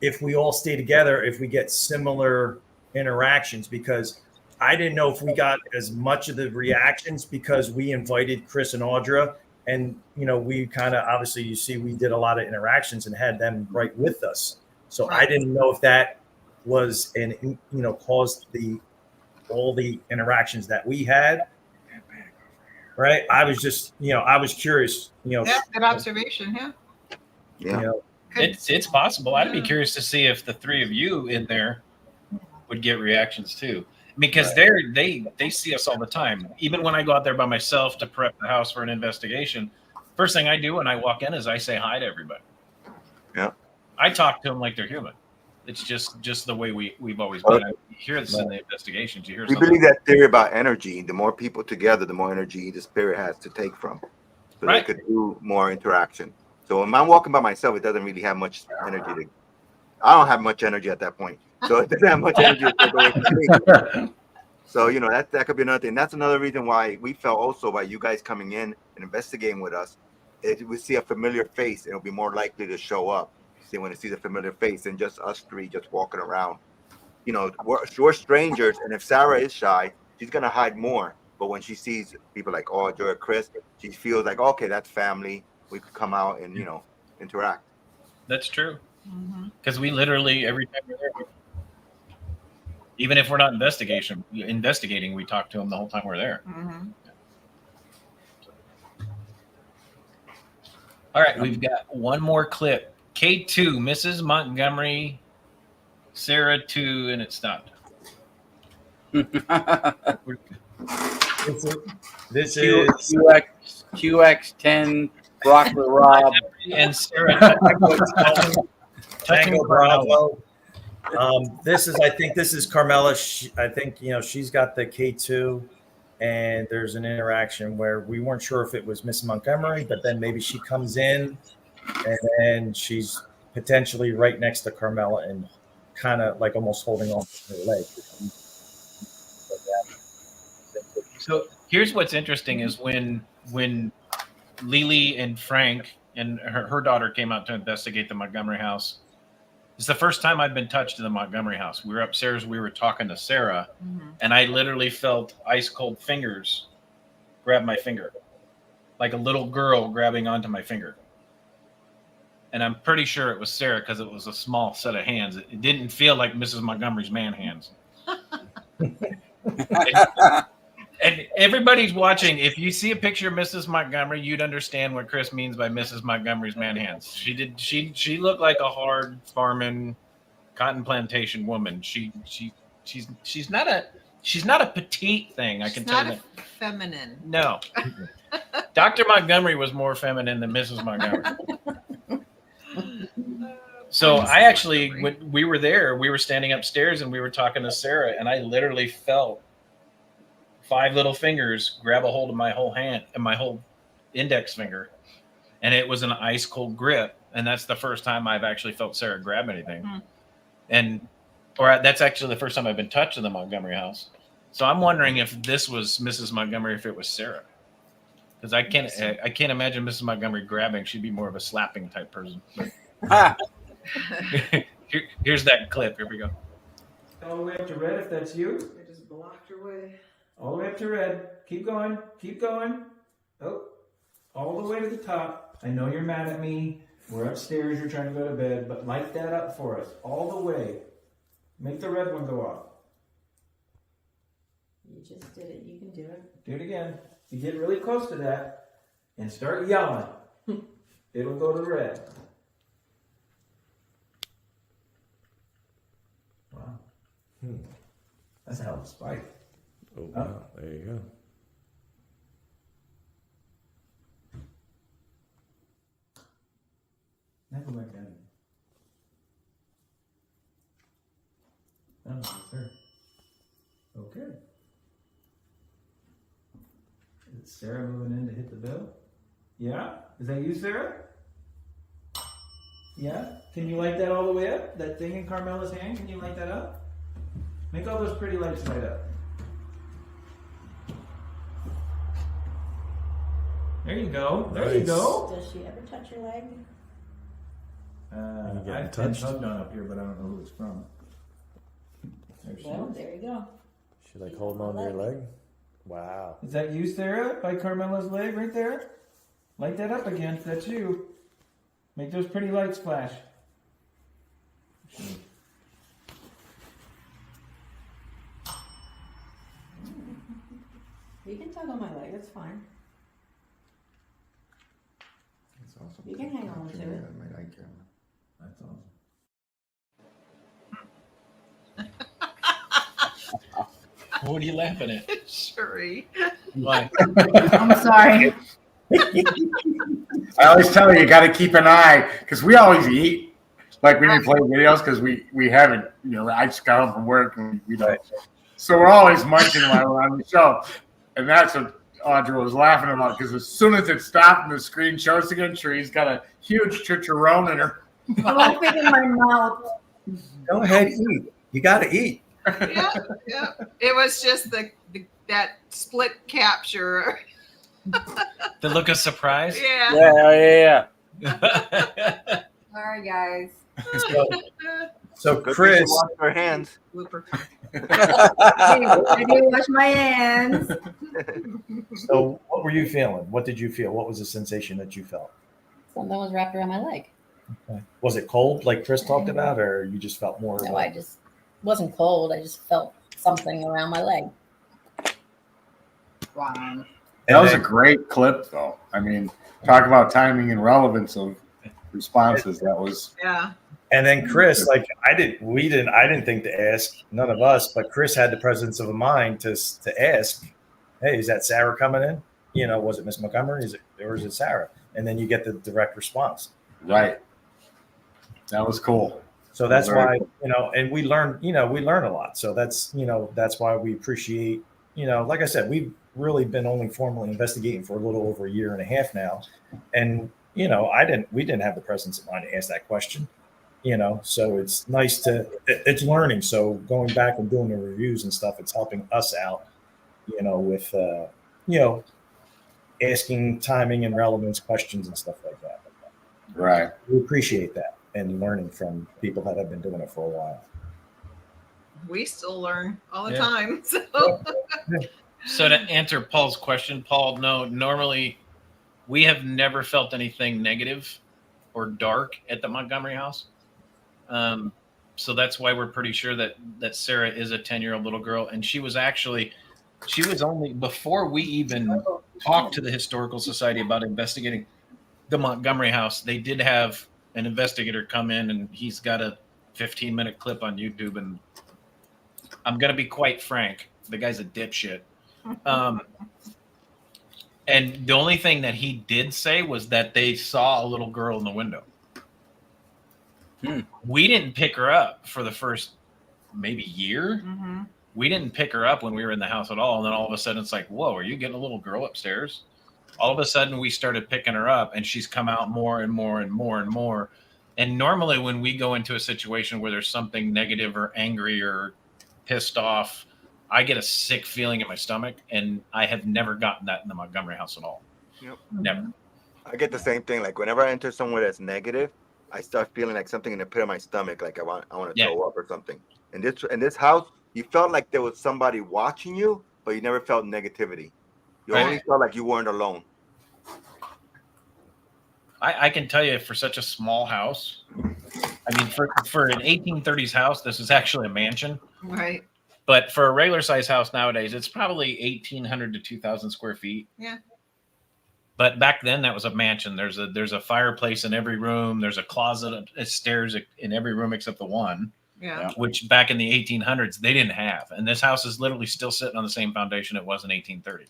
G: if we all stay together, if we get similar interactions, because I didn't know if we got as much of the reactions because we invited Chris and Audra, and we kind of, obviously you see we did a lot of interactions and had them right with us. So I didn't know if that was caused all the interactions that we had. Right. I was just, I was curious,
C: Yeah, good observation. Yeah.
B: It's possible. I'd be curious to see if the three of you in there would get reactions too, because they see us all the time. Even when I go out there by myself to prep the house for an investigation, first thing I do when I walk in is I say hi to everybody.
H: Yeah.
B: I talk to them like they're human. It's just the way we've always been. You hear this in the investigations. You hear.
H: We believe that theory about energy. The more people together, the more energy the spirit has to take from, so they could do more interaction. So when I'm walking by myself, it doesn't really have much energy. I don't have much energy at that point, so it doesn't have much energy to take away from me. So that could be another thing. That's another reason why we felt also by you guys coming in and investigating with us, if we see a familiar face, it'll be more likely to show up. See, when it sees a familiar face and just us three just walking around, we're strangers, and if Sarah is shy, she's gonna hide more. But when she sees people like Audrey or Chris, she feels like, okay, that's family. We could come out and interact.
B: That's true. Because we literally every time we're there, even if we're not investigating, we talk to them the whole time we're there. All right, we've got one more clip. K2, Mrs. Montgomery, Sarah 2, and it stopped.
D: This is QX10, Broccoli Rob,
B: and Sarah.
G: Tango Bravo. I think this is Carmella. I think she's got the K2, and there's an interaction where we weren't sure if it was Miss Montgomery, but then maybe she comes in, and then she's potentially right next to Carmella and kind of like almost holding on to her leg.
B: So here's what's interesting is when Lily and Frank and her daughter came out to investigate the Montgomery house. It's the first time I've been touched in the Montgomery house. We were upstairs. We were talking to Sarah, and I literally felt ice cold fingers grab my finger, like a little girl grabbing onto my finger. And I'm pretty sure it was Sarah because it was a small set of hands. It didn't feel like Mrs. Montgomery's man hands. And everybody's watching. If you see a picture of Mrs. Montgomery, you'd understand what Chris means by Mrs. Montgomery's man hands. She looked like a hard farming cotton plantation woman. She's not a petite thing. I can tell you.
C: Not feminine.
B: No. Dr. Montgomery was more feminine than Mrs. Montgomery. So I actually, when we were there, we were standing upstairs and we were talking to Sarah, and I literally felt 5 little fingers grab a hold of my whole hand and my whole index finger, and it was an ice cold grip. And that's the first time I've actually felt Sarah grab anything. Or that's actually the first time I've been touched in the Montgomery house. So I'm wondering if this was Mrs. Montgomery, if it was Sarah, because I can't imagine Mrs. Montgomery grabbing. She'd be more of a slapping type person. Here's that clip. Here we go.
M: All the way up to red, if that's you.
I: I just blocked your way.
M: All the way up to red. Keep going. Keep going. Oh, all the way to the top. I know you're mad at me. We're upstairs. You're trying to go to bed, but light that up for us. All the way. Make the red one go off.
L: You just did it. You can do it.
M: Do it again. You get really close to that and start yelling. It'll go to red. Wow. That's a hell of a spike.
K: Oh, wow. There you go.
M: Now go back down. Oh, yes, sir. Okay. Is Sarah moving in to hit the bell? Yeah? Is that you, Sarah? Yeah? Can you light that all the way up? That thing in Carmella's hand, can you light that up? Make all those pretty lights light up. There you go. There you go.
L: Does she ever touch your leg?
M: I've been
K: touched?
M: hugged on up here, but I don't know who it's from. There she
L: Well,
M: is.
L: there you go.
K: She like holding on to your leg? Wow.
M: Is that you, Sarah, by Carmella's leg right there? Light that up again if that's you. Make those pretty lights flash.
L: You can tug on my leg, it's fine.
F: That's awesome.
L: You can hang on to it.
M: That's awesome.
B: What are you laughing at?
C: Sherry.
B: Why?
E: I'm sorry.
F: I always tell you got to keep an eye because we always eat. Like when we play videos, because we haven't, I just got home from work and we don't. So we're always munching while we're on the show. And that's what Audra was laughing about because as soon as it stopped and the screen shows again, She's got a huge chicharron in her.
E: I won't fit in my mouth.
G: Go ahead, eat. You got to eat.
C: Yeah. It was just that split capture.
B: The look of surprise.
C: Yeah.
E: Sorry, guys.
G: So
H: Good
G: Chris,
H: thing she washed her hands.
E: I do wash my hands.
G: so what were you feeling? What did you feel? What was the sensation that you felt?
L: Something was wrapped around my leg.
G: Okay. Was it cold, like Chris talked about, or you just felt more?
L: No, I just wasn't cold. I just felt something around my leg.
E: Wow.
F: That was a great clip, though. I mean, talk about timing and relevance of responses. That was
G: And then Chris, like I didn't think to ask, none of us, but Chris had the presence of a mind to ask, hey, is that Sarah coming in? Was it Miss Montgomery? Or is it Sarah? And then you get the direct response.
F: right. That was cool.
G: So that's
F: Very
G: why, and we learn a lot. So that's why we appreciate, like I said, we've really been only formally investigating for a little over a year and a half now. And, we didn't have the presence of mind to ask that question, so it's nice it's learning. So going back and doing the reviews and stuff, it's helping us out, with, asking timing and relevance questions and stuff like that.
F: Right.
G: We appreciate that and learning from people that have been doing it for a while.
C: We still learn all the
B: Yeah.
C: time. So
B: So to answer Paul's question, Paul, no, normally we have never felt anything negative or dark at the Montgomery House. So that's why we're pretty sure that Sarah is a 10-year-old little girl. And she was only, before we even talked to the Historical Society about investigating the Montgomery House, they did have an investigator come in, and he's got a 15-minute clip on YouTube. And I'm going to be quite frank, the guy's a dipshit. And the only thing that he did say was that they saw a little girl in the window. We didn't pick her up for the first maybe year.
C: Mm-hmm.
B: We didn't pick her up when we were in the house at all. And then all of a sudden it's like, whoa, are you getting a little girl upstairs? All of a sudden we started picking her up, and she's come out more and more and more and more. And normally when we go into a situation where there's something negative or angry or pissed off, I get a sick feeling in my stomach, and I have never gotten that in the Montgomery House at all.
H: Yep.
B: Never.
H: I get the same thing. Like whenever I enter somewhere that's negative, I start feeling like something in the pit of my stomach, like I want to throw up or something. In this house, you felt like there was somebody watching you, but you never felt negativity. You always felt like you weren't alone.
B: I can tell you, for such a small house, I mean, for an 1830s house, this is actually a mansion.
C: Right.
B: But for a regular size house nowadays, it's probably 1,800 to 2,000 square feet.
C: Yeah.
B: But back then, that was a mansion. There's a fireplace in every room. There's a closet, stairs in every room except the one.
C: Yeah.
B: Which back in the 1800s they didn't have. And this house is literally still sitting on the same foundation it was in 1830.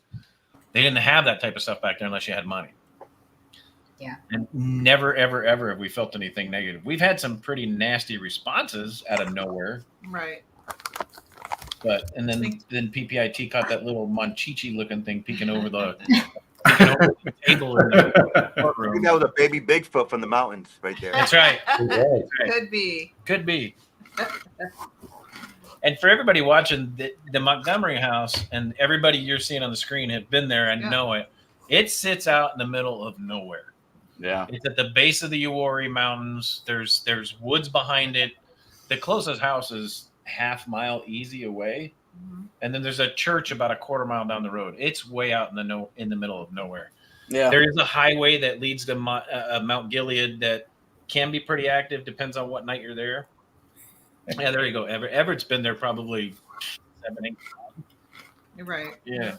B: They didn't have that type of stuff back there unless you had money.
E: Yeah.
B: And never, ever, ever have we felt anything negative. We've had some pretty nasty responses out of nowhere.
C: Right.
B: But and then PPIT caught that little Monchichi looking thing peeking over the table in the
H: I think that was a baby Bigfoot from the mountains right there.
B: That's right.
C: Could be.
B: Could be. And for everybody watching, the Montgomery House and everybody you're seeing on the screen have been there and know it. It sits out in the middle of nowhere.
D: Yeah.
B: It's at the base of the Uwharrie Mountains. There's woods behind it. The closest house is half mile easy away. And then there's a church about a quarter mile down the road. It's way out in the middle of nowhere.
D: Yeah.
B: There is a highway that leads to Mount Gilead that can be pretty active. Depends on what night you're there. Yeah, there you go. Everett's been there probably 7, 8 times.
C: You're right.
B: Yeah.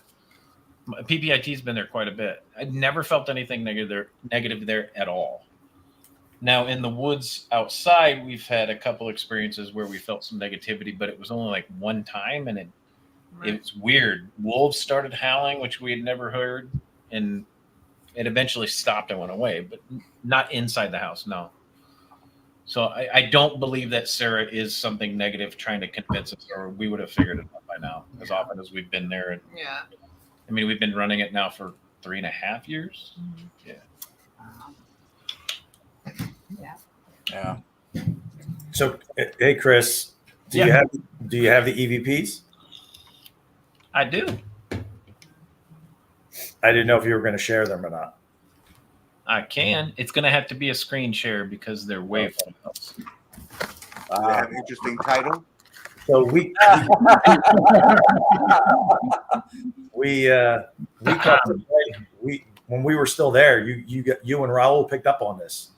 B: PPIT's been there quite a bit. I never felt anything negative there at all. Now, in the woods outside, we've had a couple experiences where we felt some negativity, but it was only like one time, and it's weird. Wolves started howling, which we had never heard, and it eventually stopped and went away, but not inside the house, no. So I don't believe that Sarah is something negative trying to convince us, or we would have figured it out by now, as often as we've been there. And,
C: yeah.
B: I mean, we've been running it now for 3.5 years. Yeah.
D: Yeah.
G: So, hey, Chris, do you have the EVPs?
B: I do.
G: I didn't know if you were going to share them or not.
B: I can. It's going to have to be a screen share because they're wave files.
H: They have an interesting title.
G: So we caught when we were still there. You and Raul picked up on this,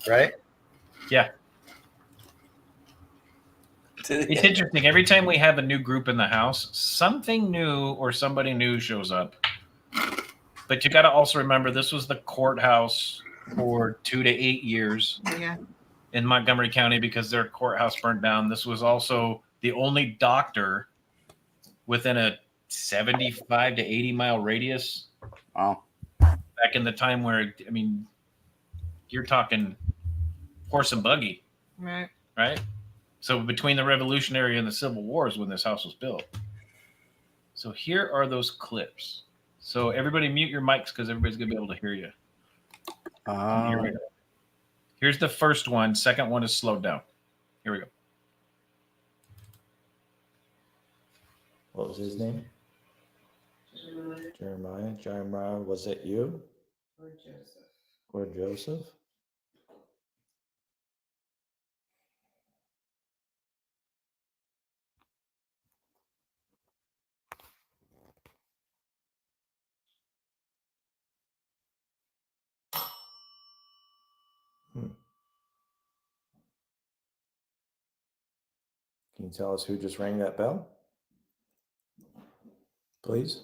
G: right?
B: Yeah. It's interesting. Every time we have a new group in the house, something new or somebody new shows up. But you got to also remember, this was the courthouse for 2 to 8 years in Montgomery County because their courthouse burnt down. This was also the only doctor within a 75 to 80 mile radius.
D: Wow.
B: Back in the time where, I mean, you're talking horse and buggy.
C: Right.
B: Right? So between the Revolutionary and the Civil Wars when this house was built. So here are those clips. So everybody mute your mics because everybody's going to be able to hear you. Here we go. Here's the first one. Second one is slowed down. Here we go.
K: What was his name? Jeremiah. Jeremiah, was it you?
C: Or Joseph.
K: Or Joseph? Can you tell us who just rang that bell? Please.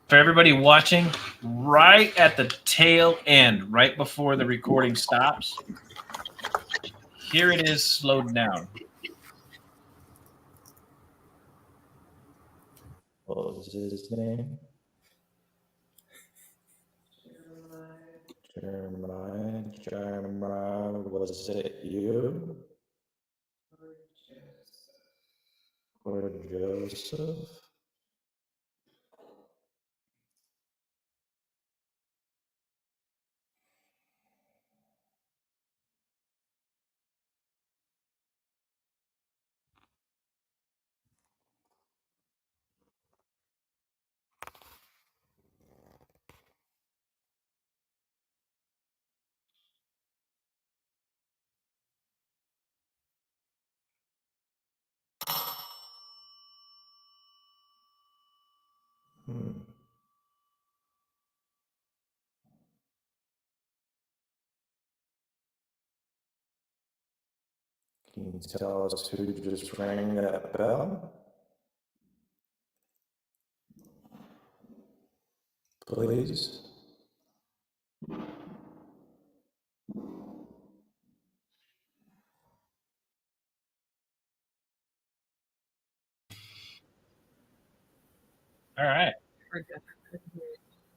B: For everybody watching, right at the tail end, right before the recording stops, here it is slowed down.
K: What was his name? Jeremiah. Jeremiah, was it you? Or Joseph? Can you tell us who just rang that bell? Please.
B: All right.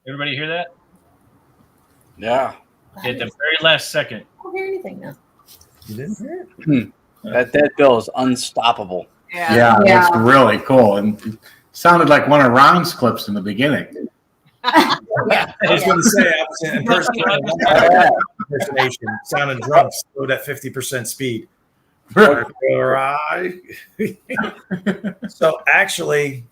B: Everybody hear that?
D: Yeah.
B: At the very last second.
N: I don't hear anything now.
G: You didn't hear it?
D: That bell is unstoppable.
F: Yeah, that's really cool. And it sounded like one of Ron's clips in the beginning.
G: I was going to say, I was impersonation, sounding drunk, slowed at 50% speed. Right. So actually,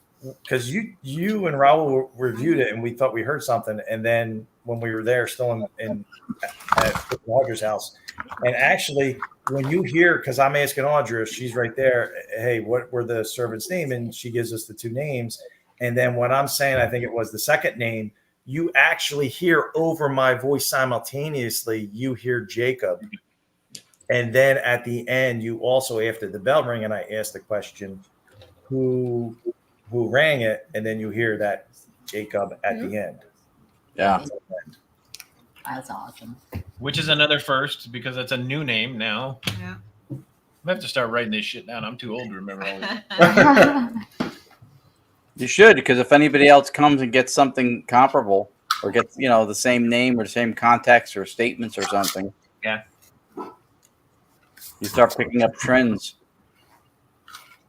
G: because you and Raul reviewed it and we thought we heard something, and then when we were there, still at Audra's house, and actually when you hear, because I'm asking Audra, she's right there, hey, what were the servants' name? And she gives us the two names, and then when I'm saying I think it was the second name, you actually hear over my voice simultaneously. You hear Jacob. And then at the end, you also, after the bell ring, and I asked the question, who rang it, and then you hear that Jacob at the end.
D: Yeah.
E: That's awesome.
B: Which is another first because it's a new name now.
C: Yeah.
B: I have to start writing this shit down. I'm too old to remember all this.
D: You should, because if anybody else comes and gets something comparable or gets, the same name or the same context or statements or something.
B: Yeah.
D: You start picking up trends.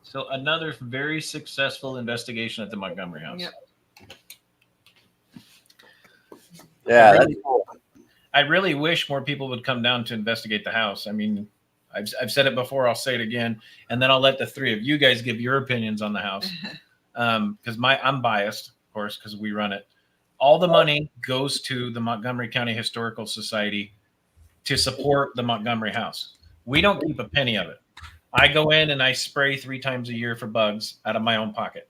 B: So another very successful investigation at the Montgomery House.
C: Yep.
D: Yeah, that's cool.
B: I really wish more people would come down to investigate the house. I mean, I've said it before. I'll say it again, and then I'll let the three of you guys give your opinions on the house. Because I'm biased, of course, because we run it. All the money goes to the Montgomery County Historical Society to support the Montgomery House. We don't keep a penny of it. I go in and I spray 3 times a year for bugs out of my own pocket.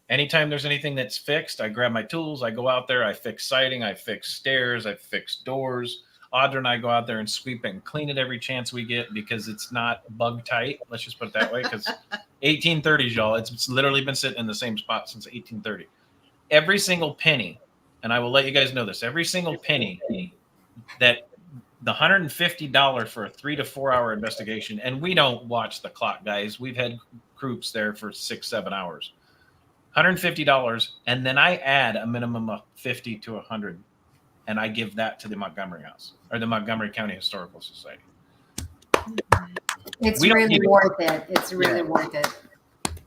B: Anytime there's anything that's fixed, I grab my tools, I go out there, I fix siding, I fix stairs, I fix doors. Audra and I go out there and sweep and clean it every chance we get because it's not bug tight. Let's just put it that way. Because 1830s, y'all, it's literally been sitting in the same spot since 1830. Every single penny, and I will let you guys know this, every single penny that the $150 for a 3 to 4 hour investigation, and we don't watch the clock, guys. We've had groups there for 6-7 hours. $150, and then I add a minimum of 50 to 100, and I give that to the Montgomery House or the Montgomery County Historical Society.
E: It's really worth it. It's really worth it.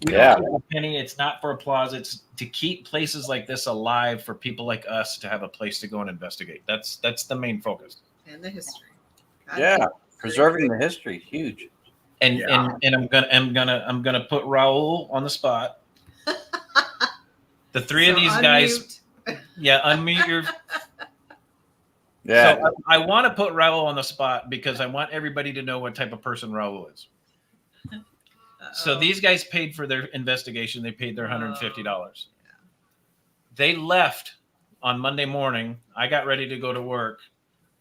B: We don't keep a penny. It's not for applause. It's to keep places like this alive for people like us to have a place to go and investigate. That's the main focus.
C: And the history.
D: Preserving the history, huge.
B: And I'm gonna put Raul on the spot. The three of these guys, unmute your.
D: Yeah.
B: So I want to put Raul on the spot because I want everybody to know what type of person Raul is. So these guys paid for their investigation. They paid their $150. They left on Monday morning. I got ready to go to work.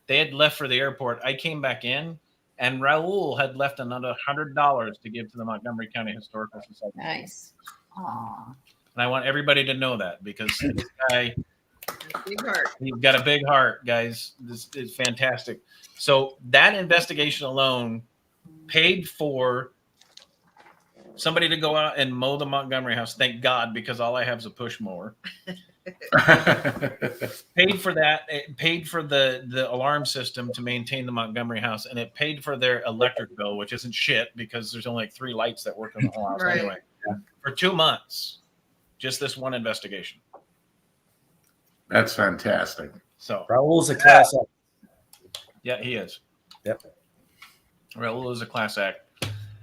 B: They had left for the airport. I came back in, and Raul had left another $100 to give to the Montgomery County Historical Society.
N: Nice.
E: Aww.
B: And I want everybody to know that because this guy,
C: big heart.
B: He's got a big heart, guys. This is fantastic. So that investigation alone paid for somebody to go out and mow the Montgomery House. Thank God, because all I have is a push mower. Paid for that. It paid for the alarm system to maintain the Montgomery House, and it paid for their electric bill, which isn't shit because there's only like 3 lights that work in the whole house anyway. For 2 months, just this one investigation.
F: That's fantastic.
B: So
G: Raul's a class act.
B: Yeah, he is.
G: Yep.
B: Raul is a class act.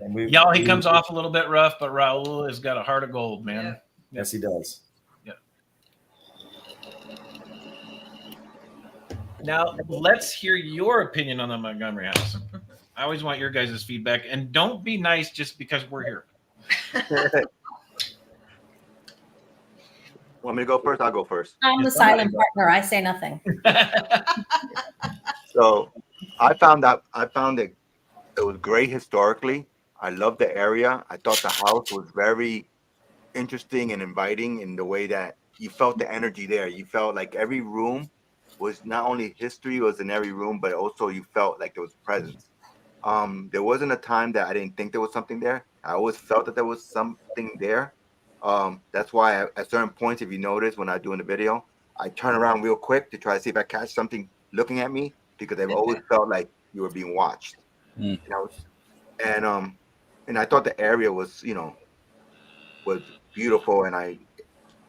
G: And
B: he comes off a little bit rough, but Raul has got a heart of gold, man.
G: Yes, he does.
B: Yeah. Now, let's hear your opinion on the Montgomery House. I always want your guys' feedback, and don't be nice just because we're here.
H: Want me to go first? I'll go first.
N: I'm the silent partner. I say nothing.
H: So I found it was great historically. I loved the area. I thought the house was very interesting and inviting in the way that you felt the energy there. You felt like every room was not only history was in every room, but also you felt like there was presence. There wasn't a time that I didn't think there was something there. I always felt that there was something there. That's why at certain points, if you notice when I'm doing the video, I turn around real quick to try to see if I catch something looking at me because I've always felt like you were being watched. You know, and I thought the area was, was beautiful, and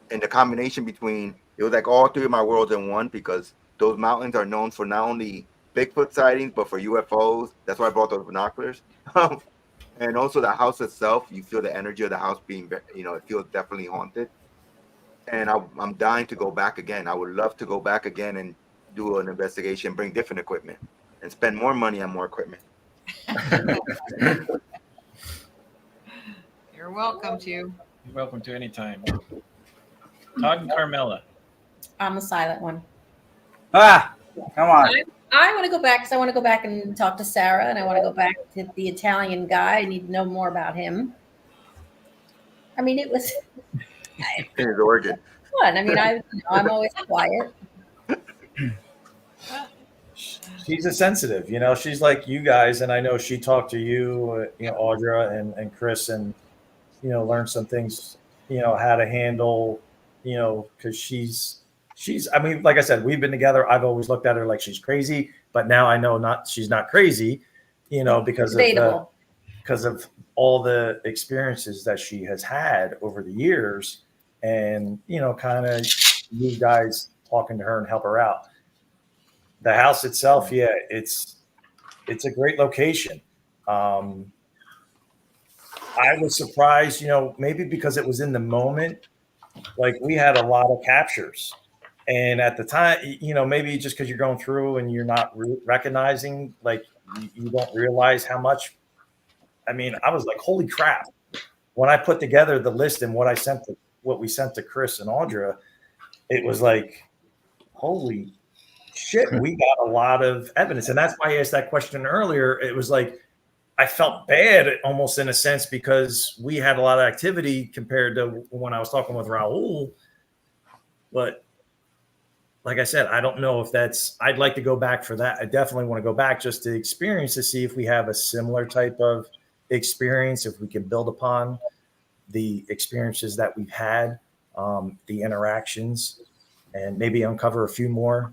H: the combination between it was like all 3 of my worlds in one because those mountains are known for not only Bigfoot sightings but for UFOs. That's why I brought those binoculars. And also the house itself, you feel the energy of the house being, it feels definitely haunted. And I'm dying to go back again. I would love to go back again and do an investigation, bring different equipment, and spend more money on more equipment.
C: You're welcome to.
B: You're welcome to any time. Todd and Carmella.
N: I'm the silent one.
D: Ah, come on.
N: I want to go back because I want to go back and talk to Sarah, and I want to go back to the Italian guy. I need to know more about him. I mean, it was
H: His origin.
N: fun. I mean, I'm always quiet.
G: She's a sensitive, she's like you guys, and I know she talked to you, Audra and Chris, and learned some things, how to handle, because she's I mean, like I said, we've been together. I've always looked at her like she's crazy, but now I know she's not crazy, because of all the experiences that she has had over the years, and kind of you guys talking to her and help her out. The house itself, yeah, it's a great location. I was surprised, maybe because it was in the moment, like we had a lot of captures. And at the time, maybe just because you're going through and you're not recognizing, like you don't realize how much. I mean, I was like, holy crap. When I put together the list and what we sent to Chris and Audra, it was like, holy shit, we got a lot of evidence. And that's why I asked that question earlier. It was like, I felt bad almost in a sense because we had a lot of activity compared to when I was talking with Raul. But like I said, I don't know if I'd like to go back for that. I definitely want to go back just to experience, to see if we have a similar type of experience, if we can build upon the experiences that we've had, the interactions, and maybe uncover a few more,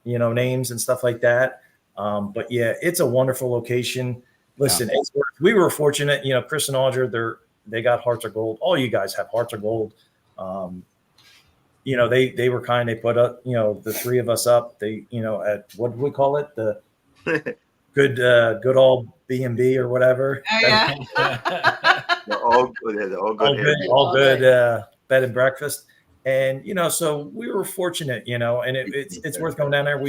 G: names and stuff like that. But yeah, it's a wonderful location. Listen, we were fortunate, Chris and Audra, they got hearts of gold. All you guys have hearts of gold. They were kind, they put up, the three of us up, at, what do we call it? The good old B&B or whatever.
C: Oh, yeah.
H: They're all good.
G: All good bed and breakfast. And, so we were fortunate, and it's worth going down there.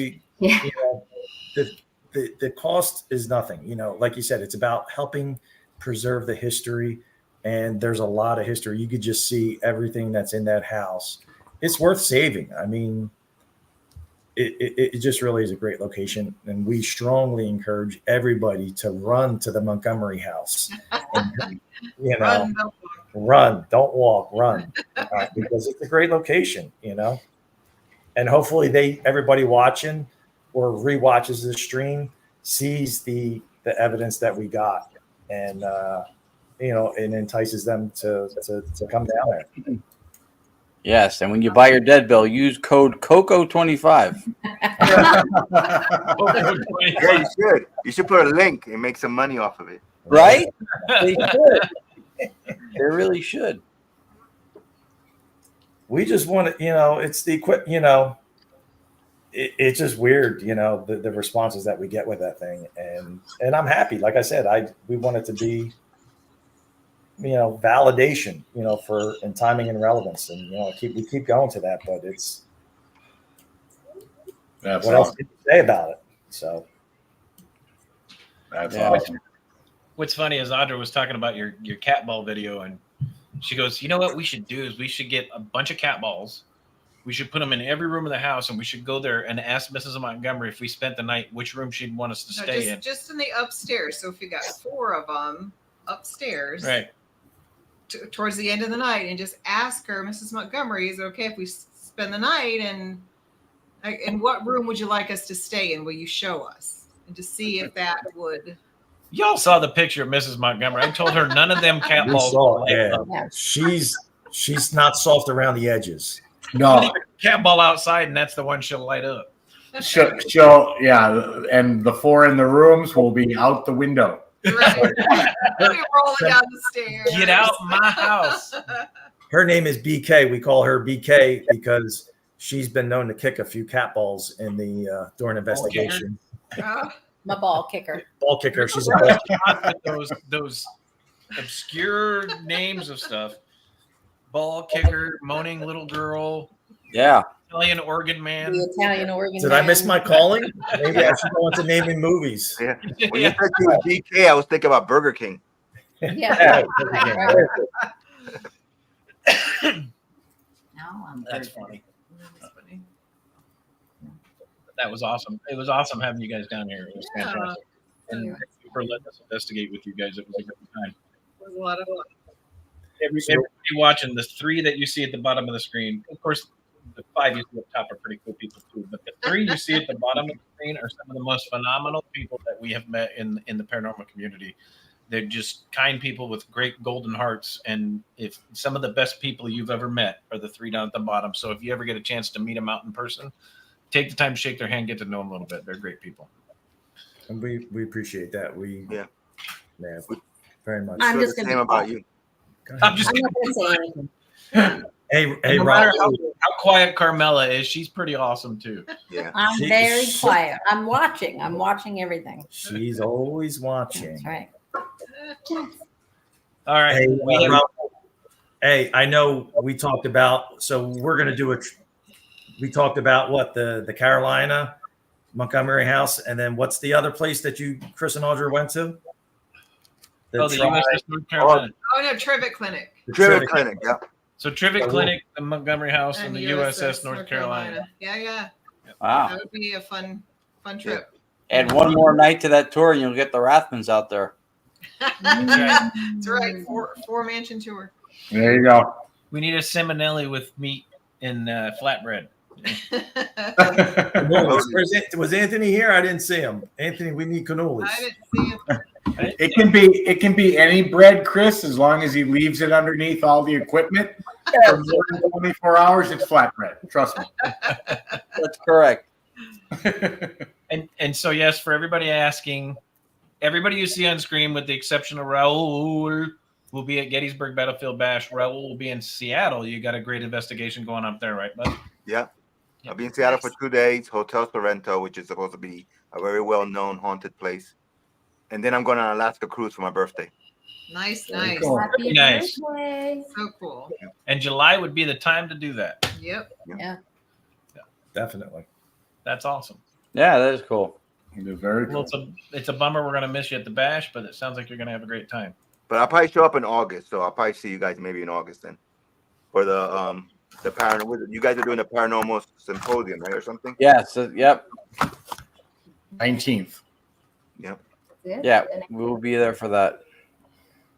G: The cost is nothing, like you said, it's about helping preserve the history. And there's a lot of history. You could just see everything that's in that house. It's worth saving. I mean, it just really is a great location. And we strongly encourage everybody to run to the Montgomery House. And, run, don't walk, run. Because it's a great location, And hopefully everybody watching or rewatches the stream sees the evidence that we got, and and entices them to come down there.
D: Yes, and when you buy your dead bill, use code COCO25.
H: Yeah, you should. You should put a link and make some money off of it.
D: Right? They should. They really should.
G: We just want to, it's the it's just weird, the responses that we get with that thing, and I'm happy. Like I said, we want it to be, validation, for and timing and relevance, and we keep going to that. But what else can you say about it? So
F: that's
B: awesome. What's funny is Audra was talking about your cat ball video, and she goes, "You know what we should do is we should get a bunch of cat balls. We should put them in every room of the house, and we should go there and ask Mrs. Montgomery if we spent the night, which room she'd want us to stay in."
C: Just in the upstairs. So if you got 4 of them upstairs,
B: right,
C: towards the end of the night, and just ask her, Mrs. Montgomery, is it okay if we spend the night? And in what room would you like us to stay in? Will you show us? And to see if that would.
B: Y'all saw the picture of Mrs. Montgomery. I told her none of them cat balls.
G: She's not soft around the edges.
F: No,
B: cat ball outside, and that's the one she'll light up.
F: She'll and the 4 in the rooms will be out the window.
C: Right. Rolling down the stairs.
B: Get out my house.
G: Her name is BK. We call her BK because she's been known to kick a few cat balls in the during investigation.
N: My ball kicker.
G: Ball kicker. She's a ball
B: those obscure names of stuff. Ball kicker, moaning little girl.
D: Yeah.
B: Italian organ man.
N: The Italian organ
G: Did
N: man.
G: I miss my calling? Maybe I should go into naming movies.
H: Yeah. When you said you were BK, I was thinking about Burger King.
N: Yeah.
B: That's funny. That was awesome. It was awesome having you guys down here. It was fantastic. And thank you for letting us investigate with you guys. It was a great time.
C: It was a lot of fun.
B: Everybody watching, the 3 that you see at the bottom of the screen, of course, the 5 you see up top are pretty cool people too, but the 3 you see at the bottom of the screen are some of the most phenomenal people that we have met in the paranormal community. They're just kind people with great golden hearts, and if some of the best people you've ever met are the 3 down at the bottom. So if you ever get a chance to meet them out in person, take the time to shake their hand, get to know them a little bit. They're great people.
G: And we appreciate that.
H: Yeah,
G: very much.
N: I'm just
H: gonna about you.
B: I'm just
N: not gonna say anything.
G: Hey,
B: no
G: Raul.
B: matter how quiet Carmella is, she's pretty awesome too.
H: Yeah,
N: I'm very quiet. I'm watching everything.
G: She's always watching.
N: That's right.
B: All right.
G: Hey, hey, I know we talked about, so we're going to do we talked about what, the Carolina, Montgomery House, and then what's the other place that Chris and Audrey went to?
B: The USS North Carolina.
C: Oh no, Trivet Clinic.
H: The Trivet Clinic, yeah.
B: So Trivet Clinic, the Montgomery House, and the USS North Carolina.
C: Yeah.
D: Wow.
C: That would be a fun trip.
D: Add one more night to that tour, and you'll get the Rathmans out there.
C: That's right. Four mansion tour.
F: There you go.
B: We need a Seminelli with meat and flatbread.
G: Was Anthony here? I didn't see him. Anthony, we need cannolis.
C: I didn't see him.
F: It can be any bread, Chris, as long as he leaves it underneath all the equipment. For more than 24 hours, it's flatbread. Trust me.
D: That's correct.
B: And so yes, for everybody asking, everybody you see on screen, with the exception of Raul, will be at Gettysburg Battlefield Bash. Raul will be in Seattle. You got a great investigation going up there, right, bud?
H: Yeah. I'll be in Seattle for 2 days, Hotel Sorrento, which is supposed to be a very well-known haunted place. And then I'm going on an Alaska cruise for my birthday.
C: Nice.
F: Cool.
N: Happy
B: Nice.
N: birthday.
C: So cool.
B: And July would be the time to do that.
C: Yep.
N: Yeah.
G: Definitely.
B: That's awesome.
D: Yeah, that is cool.
F: Very
B: Well,
F: cool.
B: it's a bummer we're going to miss you at the bash, but it sounds like you're going to have a great time.
H: But I'll probably show up in August, so I'll probably see you guys maybe in August then. For the paranormal, you guys are doing a paranormal symposium, right, or something?
D: Yeah. So, yep.
F: 19th.
H: Yep.
D: Yeah, we will be there for that.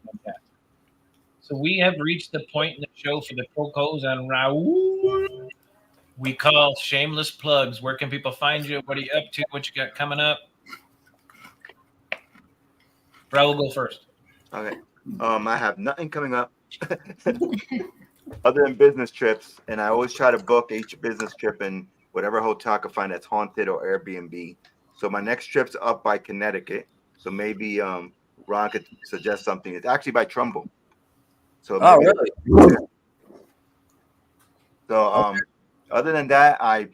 B: Okay. So we have reached the point in the show for the Cocos and Raul. We call shameless plugs. Where can people find you? What are you up to? What you got coming up? Raul, go first.
H: Okay. I have nothing coming up other than business trips, and I always try to book each business trip in whatever hotel I can find that's haunted or Airbnb. So my next trip's up by Connecticut. So maybe Ron could suggest something. It's actually by Trumbull. So
D: Really?
H: Yeah. So other than that, I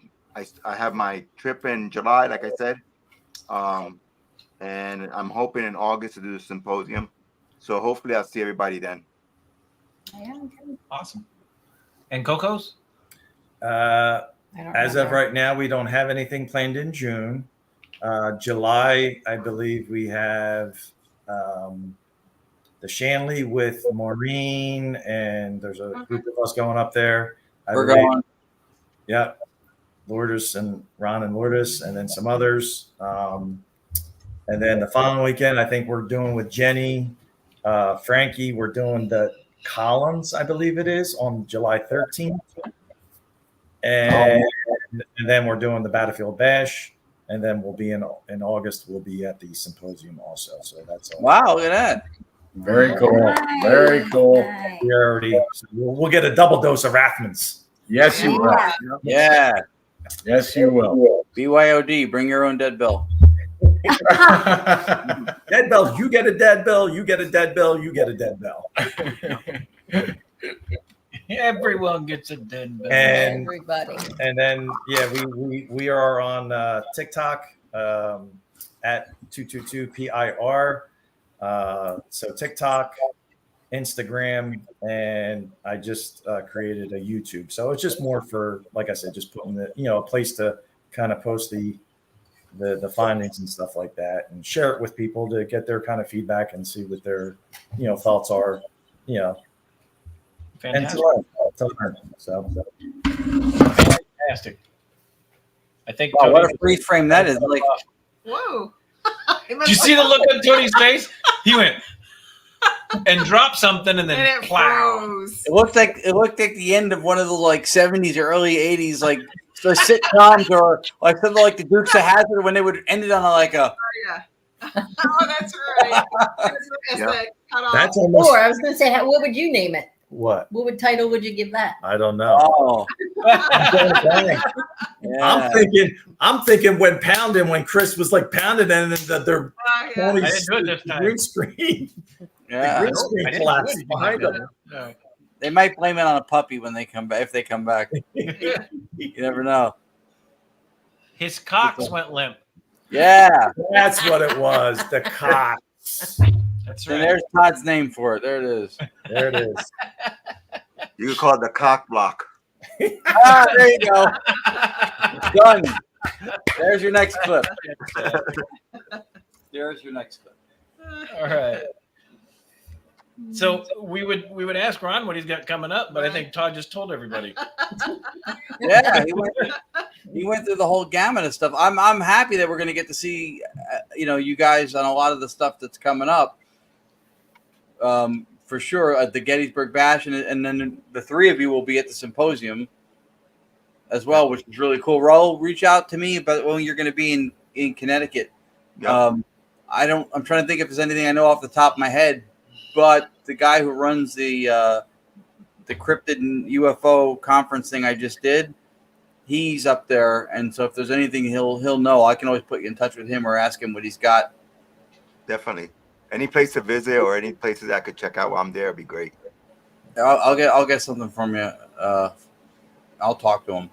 H: have my trip in July, like I said, and I'm hoping in August to do the symposium. So hopefully I'll see everybody then.
B: Awesome. And Cocos?
G: As of right now, we don't have anything planned in June. July, I believe we have the Shanley with Maureen, and there's a group of us going up there.
D: We're going.
G: Yeah. Lourdes and Ron and Lourdes, and then some others. And then the following weekend, I think we're doing with Jenny, Frankie, we're doing the Collins, I believe it is, on July 13th. And then we're doing the Battlefield Bash. And then we'll be in August, we'll be at the symposium also. So that's all.
D: Wow, look at that.
F: Very cool. Very cool.
G: We'll get a double dose of Rathmans.
F: Yes, you will.
D: Yeah.
F: Yes, you will.
D: BYOD, bring your own dead bill.
G: Dead bell, you get a dead bill, you get a dead bill, you get a dead bell.
B: Everyone gets a dead bill.
N: Everybody.
G: And then we are on TikTok at 222PIR. So TikTok, Instagram, and I just created a YouTube. So it's just more for, like I said, just putting a place to kind of post the findings and stuff like that, and share it with people to get their kind of feedback and see what their thoughts are.
B: Fantastic.
G: And to learn. So
B: Fantastic. I think.
D: Wow, what a freeze frame that is! Like,
C: Whoa.
B: Did you see the look on Tony's face? He went and dropped something, and then
C: And it
B: plow.
C: froze.
D: it looked like the end of one of the 70s or early 80s the sitcoms, or like something like the Dukes of Hazzard when they would end it on
C: Oh, yeah. Oh, that's right.
G: That's almost.
N: Or I was going to say, what would you name it?
G: What?
N: What title would you give that?
G: I don't know.
D: Oh,
G: I'm thinking when pounding, when Chris was pounding, and then their
B: I didn't do it this time.
G: green screen.
D: yeah.
G: The green screen collapsed behind them.
B: No.
D: They might blame it on a puppy when they come back. If they come back, you never know.
B: His cocks went limp.
D: Yeah,
G: That's what it was. The cock.
B: That's
D: and
B: right.
D: there's Todd's name for it. There it is.
G: There it is.
H: You could call it the cock block.
D: Ah, there you go. Done. There's your next clip. There's your next clip.
B: All right. So we would ask Ron what he's got coming up, but I think Todd just told everybody.
D: Yeah, he went through the whole gamut of stuff. I'm happy that we're going to get to see you guys on a lot of the stuff that's coming up. For sure at the Gettysburg Bash, and then the three of you will be at the symposium as well, which is really cool. Raul, reach out to me about when you're going to be in Connecticut.
H: Yep.
D: I'm trying to think if there's anything I know off the top of my head, but the guy who runs the cryptid and UFO conference thing I just did, he's up there, and so if there's anything he'll know. I can always put you in touch with him or ask him what he's got.
H: Definitely. Any place to visit or any places I could check out while I'm there would be great.
D: I'll get something from you. I'll talk to him.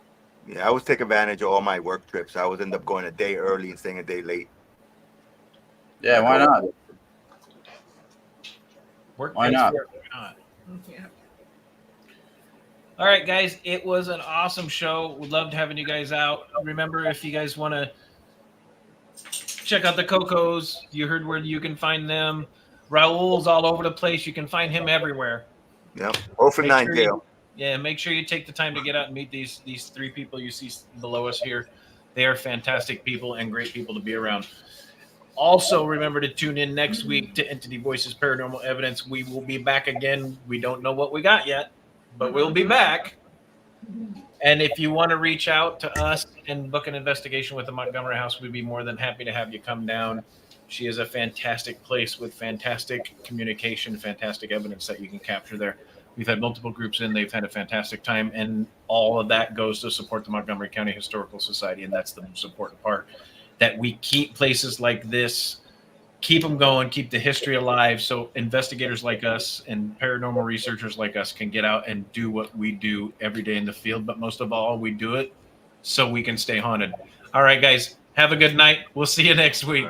H: Yeah, I always take advantage of all my work trips. I always end up going a day early and staying a day late.
D: Yeah, why not?
B: Why not?
C: Yeah.
B: All right, guys. It was an awesome show. We loved having you guys out. Remember, if you guys want to check out the Cocos, you heard where you can find them. Raul's all over the place. You can find him everywhere.
H: Yep. 0 for 9
B: sure
H: jail.
B: Yeah, make sure you take the time to get out and meet these three people you see below us here. They are fantastic people and great people to be around. Also, remember to tune in next week to Entity Voices Paranormal Evidence. We will be back again. We don't know what we got yet, but we'll be back. And if you want to reach out to us and book an investigation with the Montgomery House, we'd be more than happy to have you come down. She is a fantastic place with fantastic communication, fantastic evidence that you can capture there. We've had multiple groups in. They've had a fantastic time, and all of that goes to support the Montgomery County Historical Society, and that's the most important part, that we keep places like this, keep them going, keep the history alive, so investigators like us and paranormal researchers like us can get out and do what we do every day in the field. But most of all, we do it so we can stay haunted. All right, guys, have a good night. We'll see you next week.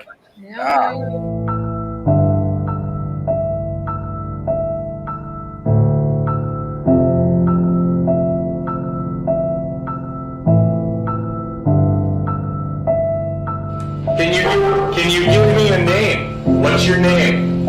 O: Can you give me a name? What's your name?